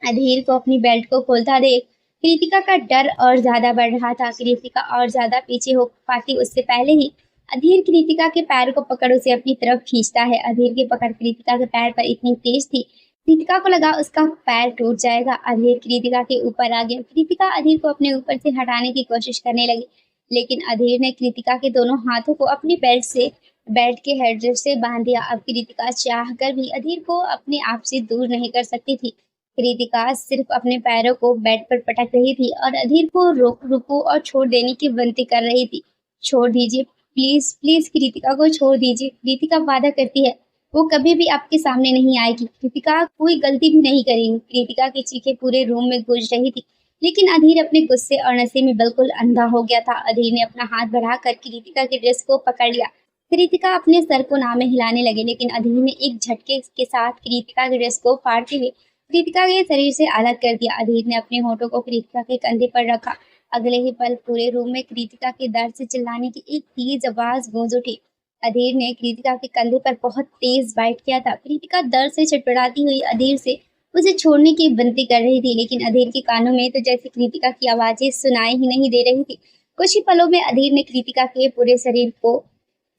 अधीर को अपनी बेल्ट को खोलता देख कृतिका का डर और ज्यादा बढ़ रहा था। कृतिका और ज्यादा पीछे हो पाती उससे पहले ही अधीर कृतिका के पैर को पकड़ उसे अपनी तरफ खींचता है। अधीर की पकड़ कृतिका के पैर पर इतनी तेज थी, कृतिका को लगा उसका पैर टूट जाएगा। अधीर कृतिका के ऊपर आ गया। कृतिका अधीर को अपने ऊपर से हटाने की कोशिश करने लगी, लेकिन अधीर ने कृतिका के दोनों हाथों को अपनी बेल्ट के हेडरेस्ट से बांध दिया। अब कृतिका चाह कर भी अधीर को अपने आप से दूर नहीं कर सकती थी। कृतिका सिर्फ अपने पैरों को बेड पर पटक रही थी और अधीर को रुको और छोड़ देने की विनती कर रही थी। छोड़ दीजिए, प्लीज प्लीज कृतिका को छोड़ दीजिए। कृतिका वादा करती है वो कभी भी आपके सामने नहीं आएगी। कृतिका कोई गलती भी नहीं करेगी। कृतिका की चीखें पूरे रूम में गूंज रही थी, लेकिन अधीर अपने गुस्से और नशे में बिल्कुल अंधा हो गया था। अधीर ने अपना हाथ बढ़ाकर कृतिका के ड्रेस को पकड़ लिया। कृतिका अपने सर को नामे हिलाने लगे, लेकिन अधीर ने एक झटके के साथ कृतिका के ड्रेस को फाड़ते हुए कृतिका के शरीर से अलग कर दिया। अधीर ने अपने होठों को कृतिका के कंधे पर रखा। अगले ही पल पूरे रूम में कृतिका के दर्द से चिल्लाने की एक तेज आवाज गूंज उठी। अधीर ने कृतिका के कंधे पर बहुत तेज बाइट किया था। कृतिका दर्द से छटपटाती हुई अधीर से उसे छोड़ने की विनती कर रही थी, लेकिन अधीर के कानों में तो जैसे कृतिका की आवाजें सुनाई ही नहीं दे रही थी। कुछ ही पलों में अधीर ने कृतिका के पूरे शरीर को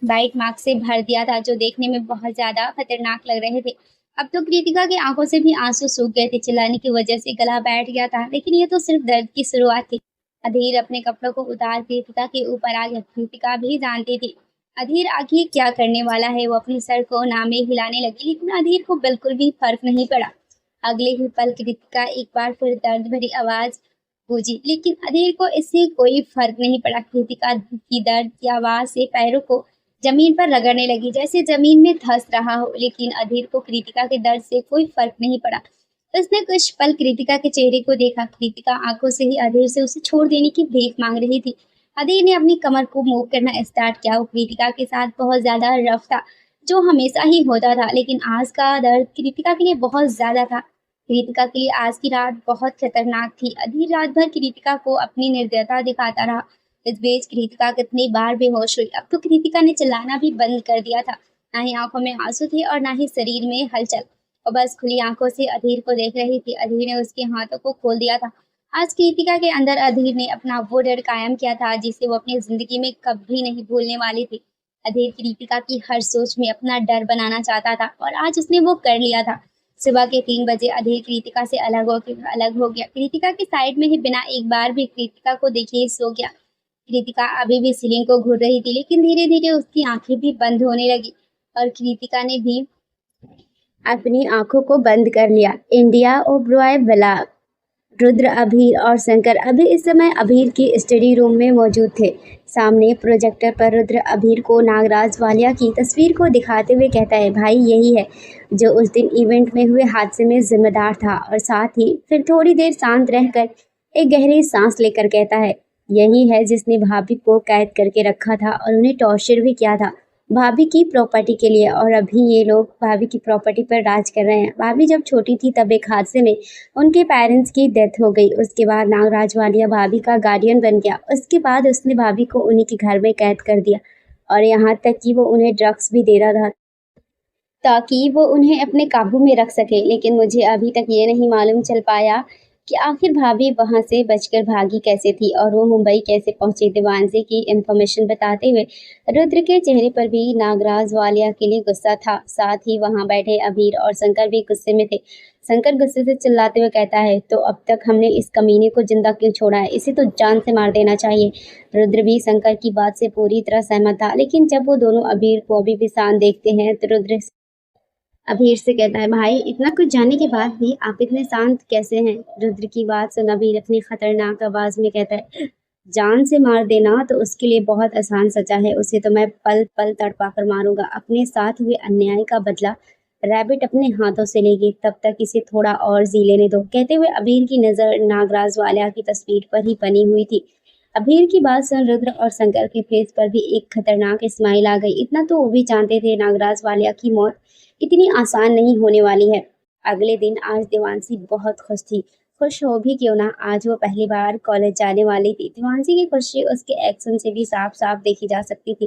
बाइट मार्क से भर दिया था, जो देखने में बहुत ज्यादा खतरनाक लग रहे थे। अब तो कृतिका की आंखों से भी आंसू सूख गए थे। चिल्लाने की वजह से गला बैठ गया था, लेकिन ये तो सिर्फ दर्द की शुरुआत थी। अधीर अपने कपड़ों को उतार कृतिका के ऊपर आ गया। कृतिका भी जानती थी अधीर आखिर क्या करने वाला है। वो अपने सर को नामे हिलाने लगी, लेकिन अधीर को बिल्कुल भी फर्क नहीं पड़ा। अगले ही पल कृतिका एक बार फिर दर्द भरी आवाज गूंजी, लेकिन अधीर को इससे कोई फर्क नहीं पड़ा। कृतिका की दर्द की आवाज से पैरों को जमीन पर रगड़ने लगी, जैसे जमीन में धंस रहा हो, लेकिन अधीर को कृतिका के दर्द से कोई फर्क नहीं पड़ा। उसने कुछ पल कृतिका के चेहरे को देखा। कृतिका आंखों से ही अधीर से उसे छोड़ देने की भीख मांग रही थी। अधीर ने अपनी कमर को मूव करना स्टार्ट किया। वो कृतिका के साथ बहुत ज्यादा रफ था, जो हमेशा ही होता था, लेकिन आज का दर्द कृतिका के लिए बहुत ज्यादा था। कृतिका के लिए आज की रात बहुत खतरनाक थी। अधीर रात भर कृतिका को अपनी निर्दयता दिखाता रहा। इस बीच कृतिका कितनी बार बेहोश हुई। अब तो कृतिका ने चिल्लाना भी बंद कर दिया था। ना ही आंखों में आंसू थे और ना ही शरीर में हलचल। और बस खुली आंखों से अधीर को देख रही थी। अधीर ने उसके हाथों को खोल दिया था। आज कृतिका के अंदर अधीर ने अपना वो डर कायम किया था, जिसे वो अपनी जिंदगी में कभी नहीं भूलने वाली थी। अधीर कृतिका की हर सोच में अपना डर बनाना चाहता था, और आज उसने वो कर लिया था। सुबह के 3 बजे अधीर कृतिका से अलग हो गया। कृतिका की साइड में ही बिना एक बार भी कृतिका को देखे सो गया। कृतिका अभी भी सीलिंग को घूर रही थी, लेकिन धीरे धीरे उसकी आंखें भी बंद होने लगी और कृतिका ने भी अपनी आंखों को बंद कर लिया। इंडिया ओब्रॉय बला रुद्र, अभीर और शंकर अभी इस समय अभीर की स्टडी रूम में मौजूद थे। सामने प्रोजेक्टर पर रुद्र अभीर को नागराज वालिया की तस्वीर को दिखाते हुए कहता है, भाई यही है जो उस दिन इवेंट में हुए हादसे में जिम्मेदार था। और साथ ही फिर थोड़ी देर शांत रहकर एक गहरी सांस लेकर कहता है, यही है जिसने भाभी को कैद करके रखा था और उन्हें टॉर्चर भी किया था भाभी की प्रॉपर्टी के लिए। और अभी ये लोग भाभी की प्रॉपर्टी पर राज कर रहे हैं। भाभी जब छोटी थी तब एक हादसे में उनके पेरेंट्स की डेथ हो गई। उसके बाद नागराज वालिया भाभी का गार्डियन बन गया। उसके बाद उसने भाभी को उन्हीं के घर में कैद कर दिया, और यहाँ तक कि वो उन्हें ड्रग्स भी दे रहा था ताकि वो उन्हें अपने काबू में रख सके। लेकिन मुझे अभी तक ये नहीं मालूम चल पाया कि आखिर भाभी वहां से बचकर भागी कैसे थी और वो मुंबई कैसे पहुंचे। देवांशी की इन्फॉर्मेशन बताते हुए रुद्र के चेहरे पर भी नागराज वालिया के लिए गुस्सा था। साथ ही वहां बैठे अभीर और शंकर भी गुस्से में थे। शंकर गुस्से से चिल्लाते हुए कहता है, तो अब तक हमने इस कमीने को जिंदा क्यों छोड़ा है? इसे तो जान से मार देना चाहिए। रुद्र भी शंकर की बात से पूरी तरह सहमत था, लेकिन जब वो दोनों अभीर को अभी भी शांत देखते हैं तो रुद्र अभीर से कहता है, भाई इतना कुछ जानने के बाद भी आप इतने शांत कैसे हैं? रुद्र की बात सुन अभीर अपनी खतरनाक आवाज में कहता है, जान से मार देना तो उसके लिए बहुत आसान सजा है। उसे तो मैं पल पल तड़पा कर मारूंगा। अपने साथ हुए अन्याय का बदला रैबिट अपने हाथों से लेगी, तब तक इसे थोड़ा और जी लेने दो। कहते हुए अभीर की नजर नागराज वालिया की तस्वीर पर ही बनी हुई थी। अभीर की बात सुन रुद्र और शंकर के फेस पर भी एक खतरनाक स्माइल आ गई। इतना तो वो भी जानते थे नागराज वालिया की मौत इतनी आसान नहीं होने वाली है। अगले दिन आज देवांशी बहुत खुश थी। खुश हो भी क्यों ना, आज वो पहली बार कॉलेज जाने वाली थी। देवांशी की खुशी उसके एक्शन से भी साफ-साफ देखी जा सकती थी।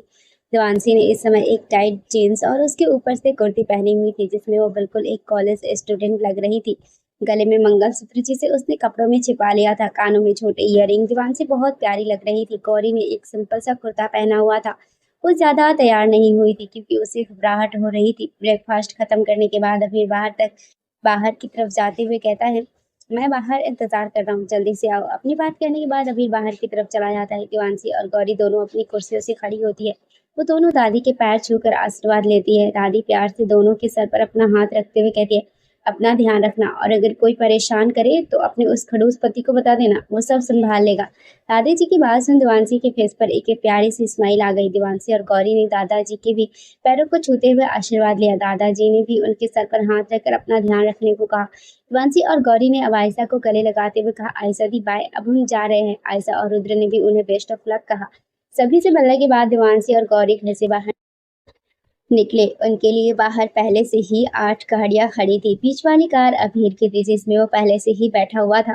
देवांशी ने इस समय एक टाइट जीन्स और उसके ऊपर से कुर्ती पहनी हुई थी, जिसमें वो बिल्कुल एक कॉलेज स्टूडेंट लग रही थी। गले में मंगलसूत्र जिसे उसने कपड़ों में छिपा लिया था, कानों में छोटे ईयरिंग। देवांशी बहुत प्यारी लग रही थी। गौरी ने एक सिंपल सा कुर्ता पहना हुआ था। वो ज़्यादा तैयार नहीं हुई थी क्योंकि उसे घबराहट हो रही थी। ब्रेकफास्ट खत्म करने के बाद अभी बाहर की तरफ जाते हुए कहता है, मैं बाहर इंतजार कर रहा हूँ, जल्दी से आओ। अपनी बात कहने के बाद अभी बाहर की तरफ चला जाता है। देवांशी और गौरी दोनों अपनी कुर्सियों से खड़ी होती है। वो दोनों दादी के पैर छूकर आशीर्वाद लेती है। दादी प्यार से दोनों के सर पर अपना हाथ रखते हुए कहती है, अपना ध्यान रखना और अगर कोई परेशान करे तो अपने उस खड़ूस पति को बता देना, वो सब संभाल लेगा। दादी जी की बात सुन देवांशी के फेस पर एक प्यारी सी स्माइल आ गई। देवांशी और गौरी ने दादाजी के भी पैरों को छूते हुए आशीर्वाद लिया। दादाजी ने भी उनके सर पर हाथ रखकर अपना ध्यान रखने को कहा। देवांशी और गौरी ने अब आयशा को गले लगाते हुए कहा, आयशा दी बाय, अब हम जा रहे हैं। आयशा और रुद्र ने भी उन्हें बेस्ट ऑफ लक कहा। सभी से मिलने के बाद देवांशी और गौरी घर से बाहर निकले। उनके लिए बाहर पहले से ही 8 गाड़ियां खड़ी थी। बीच वाली कार अभीर की थी, जिसमें वो पहले से ही बैठा हुआ था।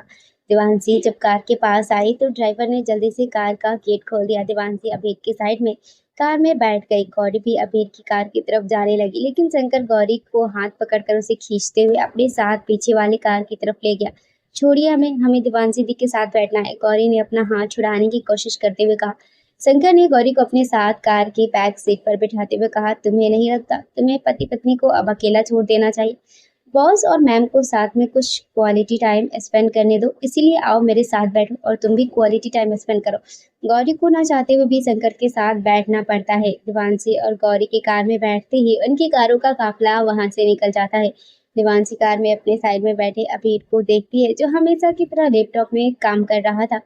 देवांशी जब कार के पास आई तो ड्राइवर ने जल्दी से कार का गेट खोल दिया। देवांशी अभीर की साइड में कार में बैठ गई। गौरी भी अभीर की कार की तरफ जाने लगी, लेकिन शंकर गौरी को हाथ पकड़कर उसे खींचते हुए अपने साथ पीछे वाली कार की तरफ ले गया। छोड़िए, हमें देवांशी दी के साथ बैठना है। गौरी ने अपना हाथ छुड़ाने की कोशिश करते हुए कहा। शंकर ने गौरी को अपने साथ कार की बैक सीट पर बिठाते हुए कहा, तुम्हें नहीं लगता तुम्हें पति पत्नी को अब अकेला छोड़ देना चाहिए? बॉस और मैम को साथ में कुछ क्वालिटी टाइम स्पेंड करने दो, इसीलिए आओ मेरे साथ बैठो और तुम भी क्वालिटी टाइम स्पेंड करो। गौरी को ना चाहते हुए भी शंकर के साथ बैठना पड़ता है। देवांशी और गौरी की कार में बैठते ही उनकी कारों का काफिला वहां से निकल जाता है। देवांशी कार में अपने साइड में बैठे अभीर को देखती है, जो हमेशा की तरह लैपटॉप में काम कर रहा था।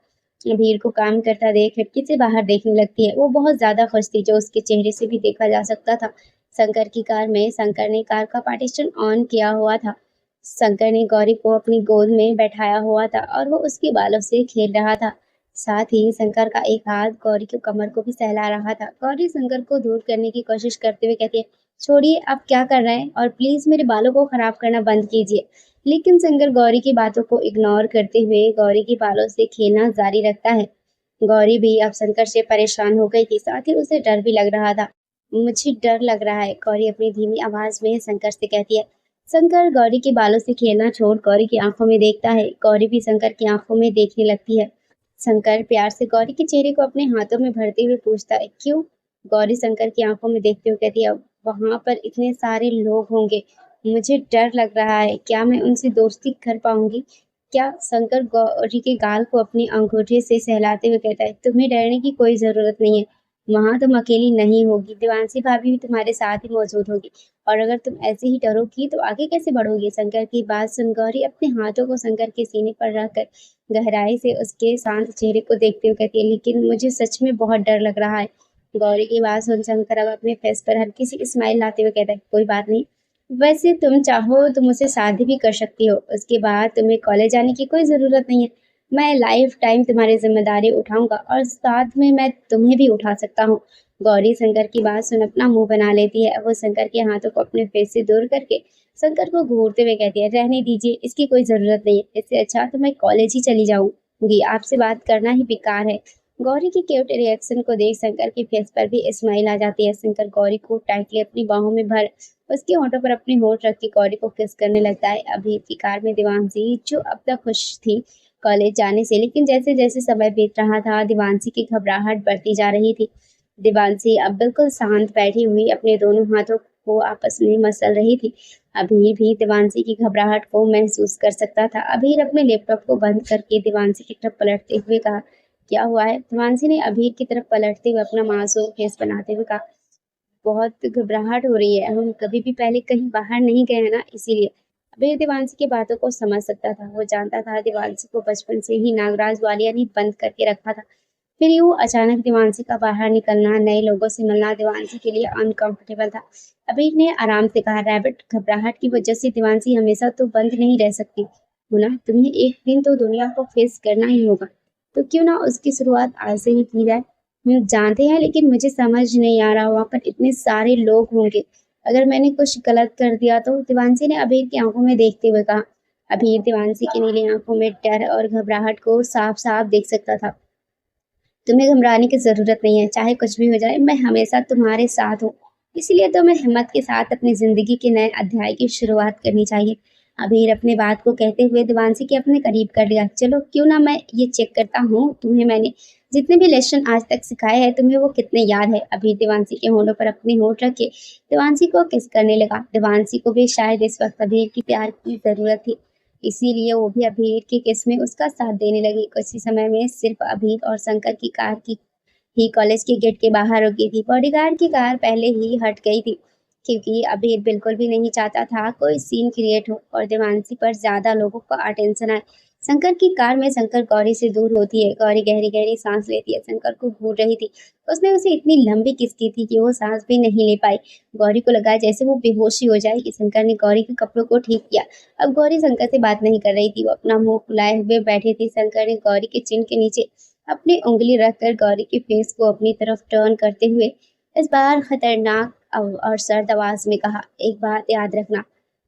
अभीर को काम करता देख खिड़की से बाहर देखने लगती है। वो बहुत ज्यादा खुश थी, जो उसके चेहरे से भी देखा जा सकता था। शंकर की कार में शंकर ने कार का पार्टीशन ऑन किया हुआ था। शंकर ने गौरी को अपनी गोद में बैठाया हुआ था और वो उसके बालों से खेल रहा था। साथ ही शंकर का एक हाथ गौरी के कमर को भी सहला रहा था। गौरी शंकर को दूर करने की कोशिश करते हुए कहती है, छोड़िए, आप क्या कर रहे हैं और प्लीज मेरे बालों को खराब करना बंद कीजिए। लेकिन शंकर गौरी की बातों को इग्नोर करते हुए गौरी के बालों से खेलना जारी रखता है। गौरी भी अब शंकर से परेशान हो गई थी, साथ ही उसे डर भी लग रहा था। मुझे डर लग रहा है, गौरी अपनी धीमी आवाज में शंकर से कहती है। शंकर गौरी के बालों से खेलना छोड़ गौरी की आंखों में देखता है। गौरी भी शंकर की आंखों में देखने लगती है। शंकर प्यार से गौरी के चेहरे को अपने हाथों में भरते हुए पूछता है, क्यों? गौरी शंकर की आंखों में देखते हुए कहती है, वहां पर इतने सारे लोग होंगे, मुझे डर लग रहा है, क्या मैं उनसे दोस्ती कर पाऊंगी? क्या? शंकर गौरी के गाल को अपनी अंगूठे से सहलाते हुए कहता है, तुम्हें डरने की कोई जरूरत नहीं है। वहां तुम अकेली नहीं होगी, देवांशी भाभी भी तुम्हारे साथ ही मौजूद होगी। और अगर तुम ऐसे ही डरोगी तो आगे कैसे बढ़ोगी? शंकर की बात सुन गौरी अपने हाथों को शंकर के सीने पर रखकर गहराई से उसके शांत चेहरे को देखते हुए कहती है, लेकिन मुझे सच में बहुत डर लग रहा है। गौरी की बात सुन शंकर अब अपने फेस पर हल्की सी स्माइल लाते हुए कहता है, कोई बात नहीं, वैसे तुम चाहो तो मुझसे शादी भी कर सकती हो, उसके बाद तुम्हें कॉलेज जाने की कोई ज़रूरत नहीं है। मैं लाइफ टाइम तुम्हारी जिम्मेदारी उठाऊंगा और साथ में मैं तुम्हें भी उठा सकता हूँ। गौरी शंकर की बात सुन अपना मुंह बना लेती है। वो शंकर के हाथों को अपने फेस से दूर करके शंकर को घूरते हुए कहती है, रहने दीजिए, इसकी कोई ज़रूरत नहीं है। इससे अच्छा तो मैं कॉलेज ही चली जाऊंगी, आपसे बात करना ही बेकार है। गौरी की क्यूट रिएक्शन को देख शंकर के फेस पर भी स्माइल आ जाती है। शंकर गौरी को टाइटली अपनी बाहों में भर उसके होठों पर अपनी होठ रख के गौरी को किस करने लगता है। अभी की कार में देवांशी, जो अब तक खुश थी कॉलेज जाने से, लेकिन जैसे जैसे समय बीत रहा था देवांशी की घबराहट बढ़ती जा रही थी। देवांशी अब बिल्कुल शांत बैठी हुई अपने दोनों हाथों को आपस में मसल रही थी। अभी भी देवांशी की घबराहट को महसूस कर सकता था। अभी अपने लैपटॉप को बंद करके देवांशी की तरफ पलटते हुए कहा, क्या हुआ है? देवांशी ने अभीर की तरफ पलटते हुए अपना मासूम फेस बनाते हुए कहा, बहुत घबराहट हो रही है, हम कभी भी पहले कहीं बाहर नहीं गए हैं ना, इसीलिए। अभीर देवांशी की बातों को समझ सकता था। वो जानता था देवांशी को बचपन से ही नागराज वालिया ने बंद करके रखा था। फिर यूं अचानक देवांशी का बाहर निकलना, नए लोगों से मिलना देवांशी के लिए अनकंफर्टेबल था। अभीर ने आराम से कहा, रैबिट, घबराहट की वजह से देवांशी हमेशा तो बंद नहीं रह सकती हो ना, तुम्हें एक दिन तो दुनिया को फेस करना ही होगा, तो क्यों ना उसकी शुरुआत आज से ही की जाए। हम जानते हैं, लेकिन मुझे समझ नहीं आ रहा, वहाँ पर इतने सारे लोग होंगे, अगर मैंने कुछ गलत कर दिया तो? देवांशी ने अबीर की आंखों में देखते हुए कहा। अभी देवांशी की नीली आंखों में डर और घबराहट को साफ साफ देख सकता था। तुम्हें घबराने की ज़रूरत नहीं है, चाहे कुछ भी हो जाए, मैं हमेशा तुम्हारे साथ हूँ। इसीलिए तुम्हें हिम्मत के साथ अपनी ज़िंदगी के नए अध्याय की शुरुआत करनी चाहिए। अबीर अपने बात को कहते हुए देवांशी के अपने करीब कर लिया। चलो क्यों ना मैं ये चेक करता हूँ, तुम्हें मैंने जितने भी लेसन आज तक सिखाए हैं, तुम्हें वो कितने याद है? अबीर देवांशी के होठों पर अपनी होठ रख के देवांशी को किस करने लगा। देवांशी को भी शायद इस वक्त अबीर की प्यार की ज़रूरत थी, इसीलिए वो भी अबीर की किस में उसका साथ देने लगी। कुछ ही समय में सिर्फ अबीर और शंकर की कार की ही कॉलेज के गेट के बाहर रुकी थी। बॉडीगार्ड की कार पहले ही हट गई थी, क्योंकि अबीर बिल्कुल भी नहीं चाहता था कोई सीन क्रिएट हो और देवांशी पर ज्यादा लोगों का अटेंशन आए। शंकर की कार में शंकर गौरी से दूर होती है। गौरी गहरी गहरी सांस लेती है, शंकर को घूर रही थी। उसने उसे इतनी लंबी किस की थी कि वो सांस भी नहीं ले पाई। गौरी को लगा जैसे वो बेहोशी हो जाएगी। शंकर ने गौरी के कपड़ों को ठीक किया। अब गौरी शंकर से बात नहीं कर रही थी, वो अपना मुंह फुलाए हुए बैठी थी। शंकर ने गौरी के चिन के नीचे अपनी उंगली रखकर गौरी के फेस को अपनी तरफ टर्न करते हुए इस बार खतरनाक और सर्द आवाज में कहा, एक बात याद रखना,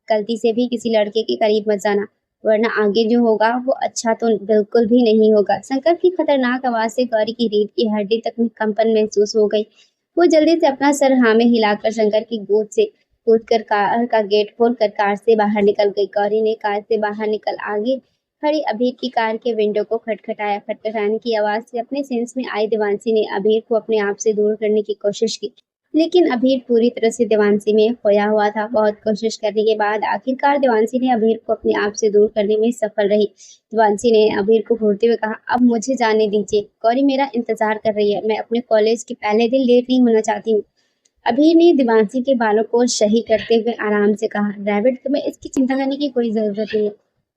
गलती से भी किसी लड़के के करीब मत जाना, वरना आगे जो होगा वो अच्छा तो बिल्कुल भी नहीं होगा। शंकर की खतरनाक आवाज से गौरी की रीढ़ की हड्डी तक में कंपन महसूस हो गई। वो जल्दी से अपना सर हाँ में हिलाकर शंकर की गोद से कूदकर कार का गेट खोलकर कार से बाहर निकल गई। गौरी ने कार से बाहर निकल आगे खड़ी अबीर की कार के विंडो को खटखटाया। खटखटाने की आवाज से अपने सेंस में आई देवांशी ने अबीर को अपने आप से दूर करने की कोशिश की, लेकिन अबीर पूरी तरह से देवांशी में खोया हुआ था। बहुत कोशिश करने के बाद आखिरकार देवांशी ने अबीर को अपने आप से दूर करने में सफल रही। देवांशी ने अबीर को घूरते हुए कहा, अब मुझे जाने दीजिए, गौरी मेरा इंतजार कर रही है, मैं अपने कॉलेज के पहले दिन लेट नहीं होना चाहती हूँ। अबीर ने देवांशी के बालों को सही करते हुए आराम से कहा, रैबिट, तुम्हें इसकी चिंता करने की कोई जरूरत नहीं है,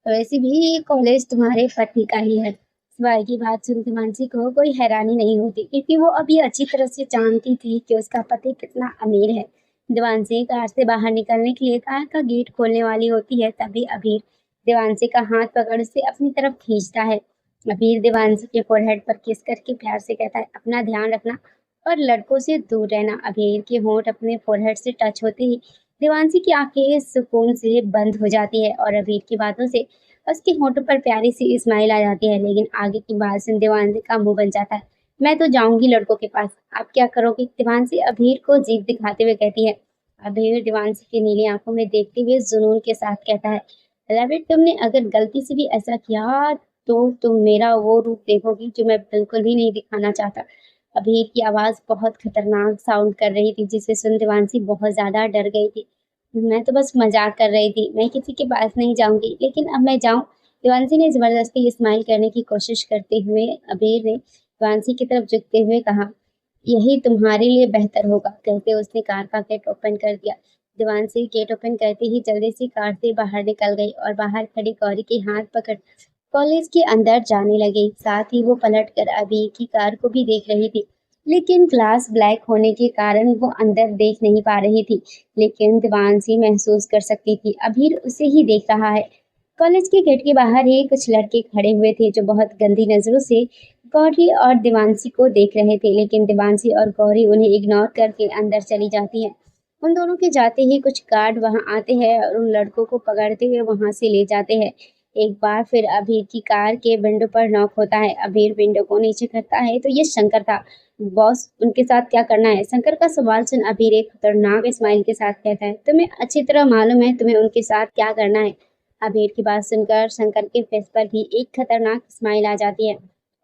वैसे भी ये कॉलेज तुम्हारे पति का ही है। सिवाय की बात सुन देवांशी को कोई हैरानी नहीं होती, क्योंकि वो अब ये अच्छी तरह से जानती थी कि उसका पति कितना अमीर है। देवांशी कार से बाहर निकलने के लिए कार का गेट खोलने वाली होती है, तभी अबीर देवांशी का हाथ पकड़ उसे अपनी तरफ खींचता है। अबीर देवांशी के फोरहेड पर किस करके प्यार से कहता है, अपना ध्यान रखना और लड़कों से दूर रहना। अबीर के होंठ अपने फोरहेड से टच होते ही देवांशी की आंखें सुकून से बंद हो जाती है और अबीर की बातों से उसके होठों पर प्यारी सी स्माइल आ जाती है। लेकिन आगे की बात सुन देवांशी का मुंह बन जाता है। मैं तो जाऊंगी लड़कों के पास, आप क्या करोगे? देवांशी अबीर को जीभ दिखाते हुए कहती है। अबीर देवांशी की नीली आंखों में देखते हुए जुनून के साथ कहता है, रैबिट, तुमने अगर गलती से भी ऐसा किया तो तुम मेरा वो रूप देखोगी जो मैं बिल्कुल भी नहीं दिखाना चाहता। अबीर की आवाज बहुत खतरनाक साउंड कर रही थी, जिसे सुन देवांशी बहुत ज्यादा डर गई थी। मैं तो बस मजाक कर रही थी, मैं किसी के पास नहीं जाऊंगी, लेकिन अब मैं जाऊं? देवांशी ने जबरदस्ती स्माइल करने की कोशिश करते हुए अबीर ने देवांशी की तरफ झुकते हुए कहा, यही तुम्हारे लिए बेहतर होगा। कहते उसने कार का गेट ओपन कर दिया। देवांशी गेट ओपन करते ही जल्दी से कार से बाहर निकल गई और बाहर खड़ी गौरी के हाथ पकड़ कॉलेज के अंदर जाने लगी। साथ ही वो पलटकर अबीर की कार को भी देख रही थी, लेकिन ग्लास ब्लैक होने के कारण वो अंदर देख नहीं पा रही थी। लेकिन देवांशी महसूस कर सकती थी अबीर उसे ही देख रहा है। कॉलेज के गेट के बाहर ही कुछ लड़के खड़े हुए थे, जो बहुत गंदी नजरों से गौरी और देवांशी को देख रहे थे, लेकिन देवांशी और गौरी उन्हें इग्नोर करके अंदर चली जाती है। उन दोनों के जाते ही कुछ गार्ड वहां आते हैं और उन लड़कों को पकड़ते हुए वहां से ले जाते हैं। एक बार फिर अबीर की कार के विंडो पर नॉक होता है। अबीर विंडो को नीचे करता है तो ये शंकर था। बॉस, उनके साथ क्या करना है? शंकर का सवाल सुन अबीर एक खतरनाक स्माइल के साथ कहता है, तुम्हें अच्छी तरह मालूम है तुम्हें उनके साथ क्या करना है। अबीर की बात सुनकर शंकर के फेस पर भी एक खतरनाक स्माइल आ जाती है।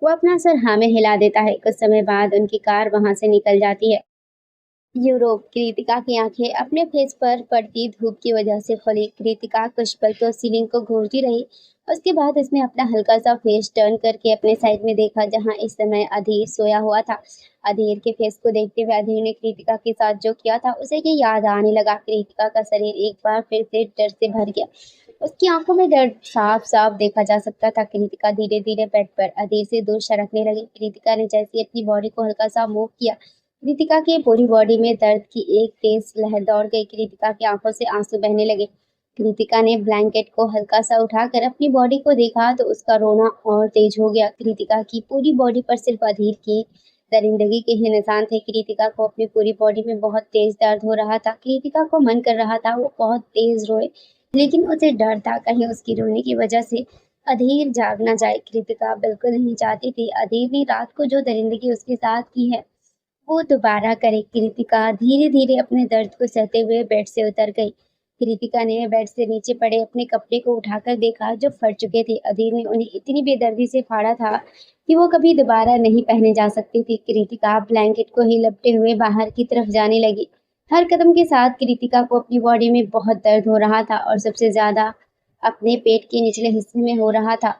वो अपना सर हाँ में हिला देता है। कुछ समय बाद उनकी कार वहां से निकल जाती है। यूरोप। कृतिका की आंखें अपने फेस पर पड़ती धूप की वजह से खुली। कृतिका कुछ पल तो सीलिंग को घूरती रही। उसके बाद उसने अपना हल्का सा फेस टर्न करके अपने साइड में देखा, जहां इस समय अधीर सोया हुआ था। अधीर के फेस को देखते हुए अधीर ने कृतिका के साथ जो किया था उसे ये याद आने लगा। कृतिका का शरीर एक बार फिर से डर से भर गया। उसकी आंखों में डर साफ साफ देखा जा सकता था। कृतिका धीरे धीरे बेड पर अधीर से दूर सरकने लगी। कृतिका ने जैसे अपनी बॉडी को हल्का सा मूव किया, कृतिका की पूरी बॉडी में दर्द की एक तेज लहर दौड़ गई। कृतिका की आंखों से आंसू बहने लगे। कृतिका ने ब्लैंकेट को हल्का सा उठाकर अपनी बॉडी को देखा तो उसका रोना और तेज हो गया। कृतिका की पूरी बॉडी पर सिर्फ अधीर की दरिंदगी के ही निशान थे। कृतिका को अपनी पूरी बॉडी में बहुत तेज दर्द हो रहा था। कृतिका को मन कर रहा था वो बहुत तेज रोए, लेकिन उसे डर था कहीं उसकी रोने की वजह से अधीर जाग ना जाए। कृतिका बिल्कुल नहीं चाहती थी अधीर ने रात को जो दरिंदगी उसके साथ की है वो दोबारा करे। कृतिका धीरे धीरे अपने दर्द को सहते हुए बेड से उतर गई। कृतिका ने बेड से नीचे पड़े अपने कपड़े को उठाकर देखा जो फट चुके थे। अधीर ने उन्हें इतनी बेदर्दी से फाड़ा था कि वो कभी दोबारा नहीं पहने जा सकती थी। कृतिका ब्लैंकेट को ही लपटे हुए बाहर की तरफ जाने लगी। हर कदम के साथ कृतिका को अपनी बॉडी में बहुत दर्द हो रहा था और सबसे ज्यादा अपने पेट के निचले हिस्से में हो रहा था।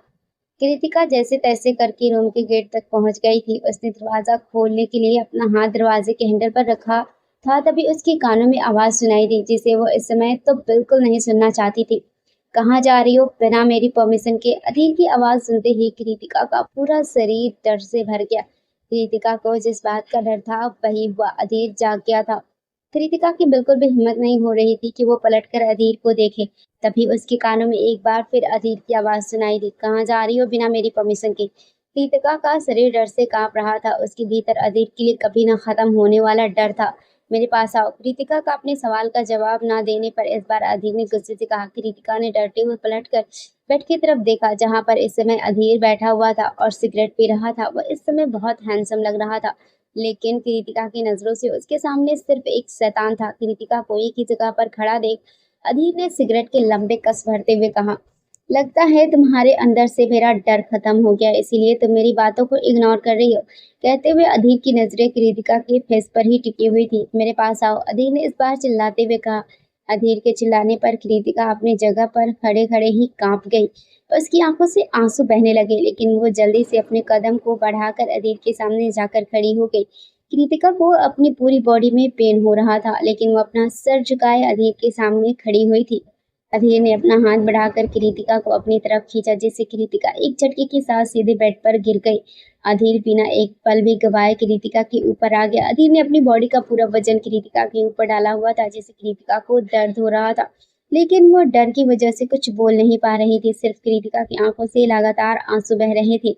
कृतिका जैसे तैसे करके रूम के गेट तक पहुंच गई थी। उसने दरवाजा खोलने के लिए अपना हाथ दरवाजे के हैंडल पर रखा था, तभी उसके कानों में आवाज सुनाई दी जिसे वो इस समय तो बिल्कुल नहीं सुनना चाहती थी। कहाँ जा रही हो बिना मेरी परमिशन के? अधीर की आवाज सुनते ही कृतिका का पूरा शरीर डर से भर गया। कृतिका को जिस बात का डर था वही हुआ, अधीर जाग गया था। कृतिका की बिल्कुल भी हिम्मत नहीं हो रही थी कि वो पलटकर अधीर को देखे। तभी उसके कानों में एक बार फिर अधीर की आवाज सुनाई दी, कहाँ जा रही हो बिना मेरी परमिशन के? कृतिका का शरीर डर से कांप रहा था। उसके भीतर अधीर के लिए कभी न खत्म होने वाला डर था। मेरे पास आओ। कृतिका का अपने सवाल का जवाब ना देने पर इस बार अधीर ने गुस्से से कहा। कृतिका ने डरते हुए पलटकर बेड की तरफ देखा जहां पर इस समय अधीर बैठा हुआ था और सिगरेट पी रहा था। वह इस समय बहुत हैंडसम लग रहा था, लेकिन कृतिका की नजरों से उसके सामने सिर्फ एक शैतान था। कृतिका को एक ही जगह पर खड़ा देख अधीर ने सिगरेट के लंबे कस भरते हुए कहा, लगता है तुम्हारे अंदर से मेरा डर खत्म हो गया, इसीलिए तुम मेरी बातों को इग्नोर कर रही हो। कहते हुए अधीर की नजरें कृतिका के फेस पर ही टिकी हुई थी। मेरे पास आओ, अधीर ने इस बार चिल्लाते हुए कहा। अधीर के चिल्लाने पर कृतिका अपनी जगह पर खड़े खड़े ही कांप गई। उसकी आंखों से आंसू बहने लगे, लेकिन वो जल्दी से अपने कदम को बढ़ाकर अधीर के सामने जाकर खड़ी हो गई। कृतिका को अपनी पूरी बॉडी में पेन हो रहा था, लेकिन वो अपना सर झुकाए अधीर के सामने खड़ी हुई थी। अधीर ने अपना हाथ बढ़ाकर कृतिका को अपनी तरफ खींचा, जिससे कृतिका एक झटके के साथ सीधे बेड पर गिर गई। अधीर बिना एक पल भी गवाए कृतिका के ऊपर आ गया। अधीर ने अपनी बॉडी का पूरा वजन कृतिका के ऊपर डाला हुआ था, जिससे कृतिका को दर्द हो रहा था, लेकिन वो डर की वजह से कुछ बोल नहीं पा रही थी। सिर्फ कृतिका की आंखों से लगातार आंसू बह रहे थे।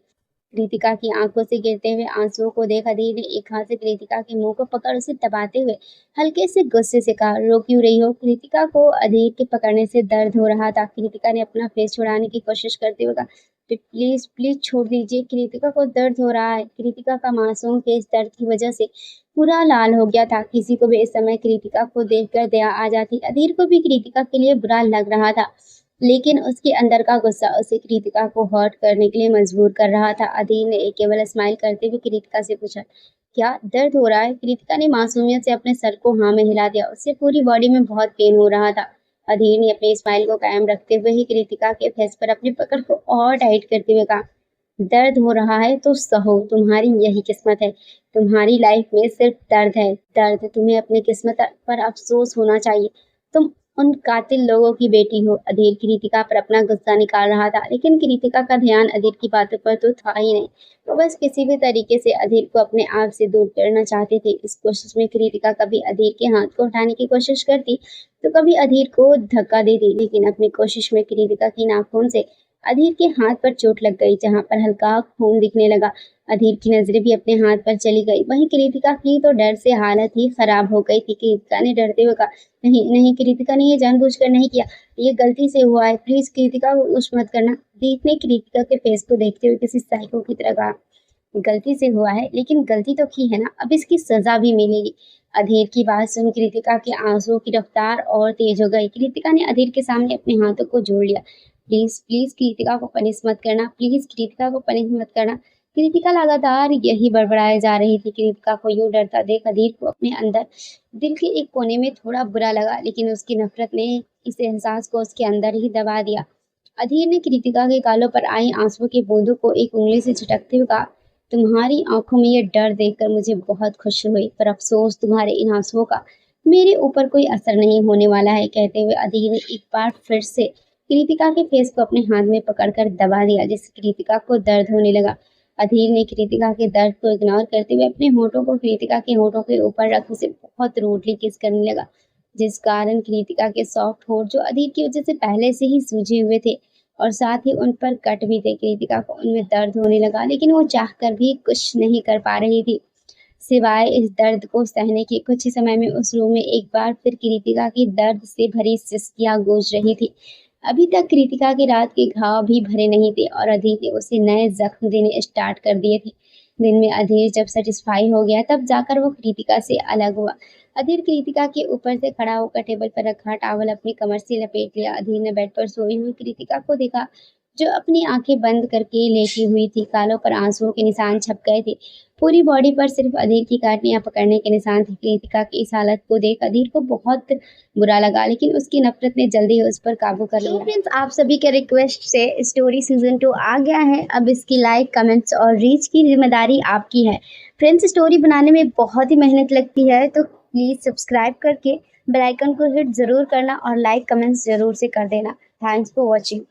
कृतिका की आंखों से गिरते हुए आंसुओं को देख अधीर ने एक हाथ से कृतिका के मुंह को पकड़ उसे दबाते हुए हल्के से गुस्से से कहा, रो क्यों रही हो? कृतिका को अधीर के पकड़ने से दर्द हो रहा था। कृतिका ने अपना फेस छुड़ाने की कोशिश करते हुए कहा, प्लीज प्लीज छोड़ दीजिए, कृतिका को दर्द हो रहा है। कृतिका का मासूम फेस दर्द की वजह से पूरा लाल हो गया था। किसी को भी इस समय कृतिका को देखकर दया आ जाती। अधीर को भी कृतिका के लिए बुरा लग रहा था, लेकिन उसके अंदर का गुस्सा उसे कृतिका को हर्ट करने के लिए मजबूर कर रहा था। अधीर ने एक केवल स्माइल करते हुए कृतिका से पूछा, क्या दर्द हो रहा है? कृतिका ने मासूमियत से अपने सर को हाँ में हिला दिया। उससे पूरी बॉडी में बहुत पेन हो रहा था। अधीर ने अपने स्माइल को कायम रखते हुए ही कृतिका के फेस पर अपनी पकड़ को और टाइट करते हुए कहा, दर्द हो रहा है तो सहो, तुम्हारी यही किस्मत है। तुम्हारी लाइफ में सिर्फ दर्द है, दर्द। तुम्हें अपनी किस्मत पर अफसोस होना चाहिए। तुम उन कातिल लोगों की बेटी हो। अधीर कृतिका पर अपना गुस्सा निकाल रहा था, लेकिन कृतिका का ध्यान अधीर की बातों पर तो था ही नहीं। वो बस किसी भी तरीके से अधीर को अपने आप से दूर करना चाहते थे। इस कोशिश में कृतिका कभी अधीर के हाथ को उठाने की कोशिश करती तो कभी अधीर को धक्का देती, लेकिन अपनी कोशिश में कृतिका की नाखून से अधीर के हाथ पर चोट लग गई, जहां पर हल्का खून दिखने लगा। अधीर की नजरें भी अपने हाथ पर चली गई। वहीं कृतिका की तो डर से हालत ही खराब हो गई थी। कृतिका ने डरते हुए कहा, नहीं नहीं कृतिका ने ये जानबूझकर नहीं किया, ये गलती से हुआ है, प्लीज कृतिका को कुछ मत करना। अधीर ने कृतिका के फेस को देखते हुए किसी साइको की तरह कहा, गलती से हुआ है, लेकिन गलती तो की है ना, अब इसकी सजा भी मिलेगी। अधीर की बात सुन कृतिका के आंसुओं की रफ्तार और तेज हो गई। कृतिका ने अधीर के सामने अपने हाथों को जोड़ लिया। प्लीज प्लीज कृतिका को पनिश मत करना, प्लीज कृतिका को पनिश मत करना। कृतिका लगातार यही बड़बड़ाए जा रही थी। कृतिका को यूं डरता देख अधीर को अपने अंदर दिल के एक कोने में थोड़ा बुरा लगा, लेकिन उसकी नफरत ने इस एहसास को उसके अंदर ही दबा दिया। अधीर ने कृतिका के गालों पर आई आंसुओं की बूंदों को एक उंगली से झटकते हुए कहा, तुम्हारी आंखों में ये डर देखकर मुझे बहुत खुशी हुई, पर अफसोस तुम्हारे इन आंसुओं का मेरे ऊपर कोई असर नहीं होने वाला है। कहते हुए अधीर ने एक बार फिर से कृतिका के फेस को अपने हाथ में पकड़कर दबा दिया, जिससे कृतिका को दर्द होने लगा। अधीर ने कृतिका के दर्द को इग्नोर करते हुए अपने होठों को कृतिका के होठों के ऊपर रख उसे बहुत रूडली किस करने लगा, जिस कारण कृतिका के सॉफ्ट होठ जो अधीर की वजह से पहले से ही सूजे हुए थे और साथ ही उन पर कट भी थे, कृतिका को उनमें दर्द होने लगा, लेकिन वो चाहकर भी कुछ नहीं कर पा रही थी। सिवाय इस दर्द को सहने के। कुछ ही समय में उस रूम में एक बार फिर कृतिका की दर्द से भरी सिसकियां गूंज रही थी। अभी तक कृतिका की रात के घाव भी भरे नहीं थे और अधीर ने उसे नए जख्म देने स्टार्ट कर दिए थे। दिन में अधीर जब सेटिस्फाई हो गया तब जाकर वो कृतिका से अलग हुआ। अधीर कृतिका के ऊपर से खड़ा होकर टेबल पर रखा टॉवल अपनी कमर से लपेट लिया। अधीर ने बेड पर सोई हुई कृतिका को देखा, जो अपनी आंखें बंद करके लेटी हुई थी। गालों पर आंसुओं के निशान छप गए थे। पूरी बॉडी पर सिर्फ अधीर की काटने या पकड़ने के निशान थे। कृतिका की इस हालत को देख अधीर को बहुत बुरा लगा, लेकिन उसकी नफरत ने जल्दी उस पर काबू कर लिया। फ्रेंड्स, आप सभी के रिक्वेस्ट से स्टोरी सीजन 2 आ गया है। अब इसकी लाइक, कमेंट्स और रीच की जिम्मेदारी आपकी है। फ्रेंड्स, स्टोरी बनाने में बहुत ही मेहनत लगती है, तो प्लीज़ सब्सक्राइब करके बेल आइकन को हिट ज़रूर करना और लाइक कमेंट्स ज़रूर से कर देना। Thanks for watching.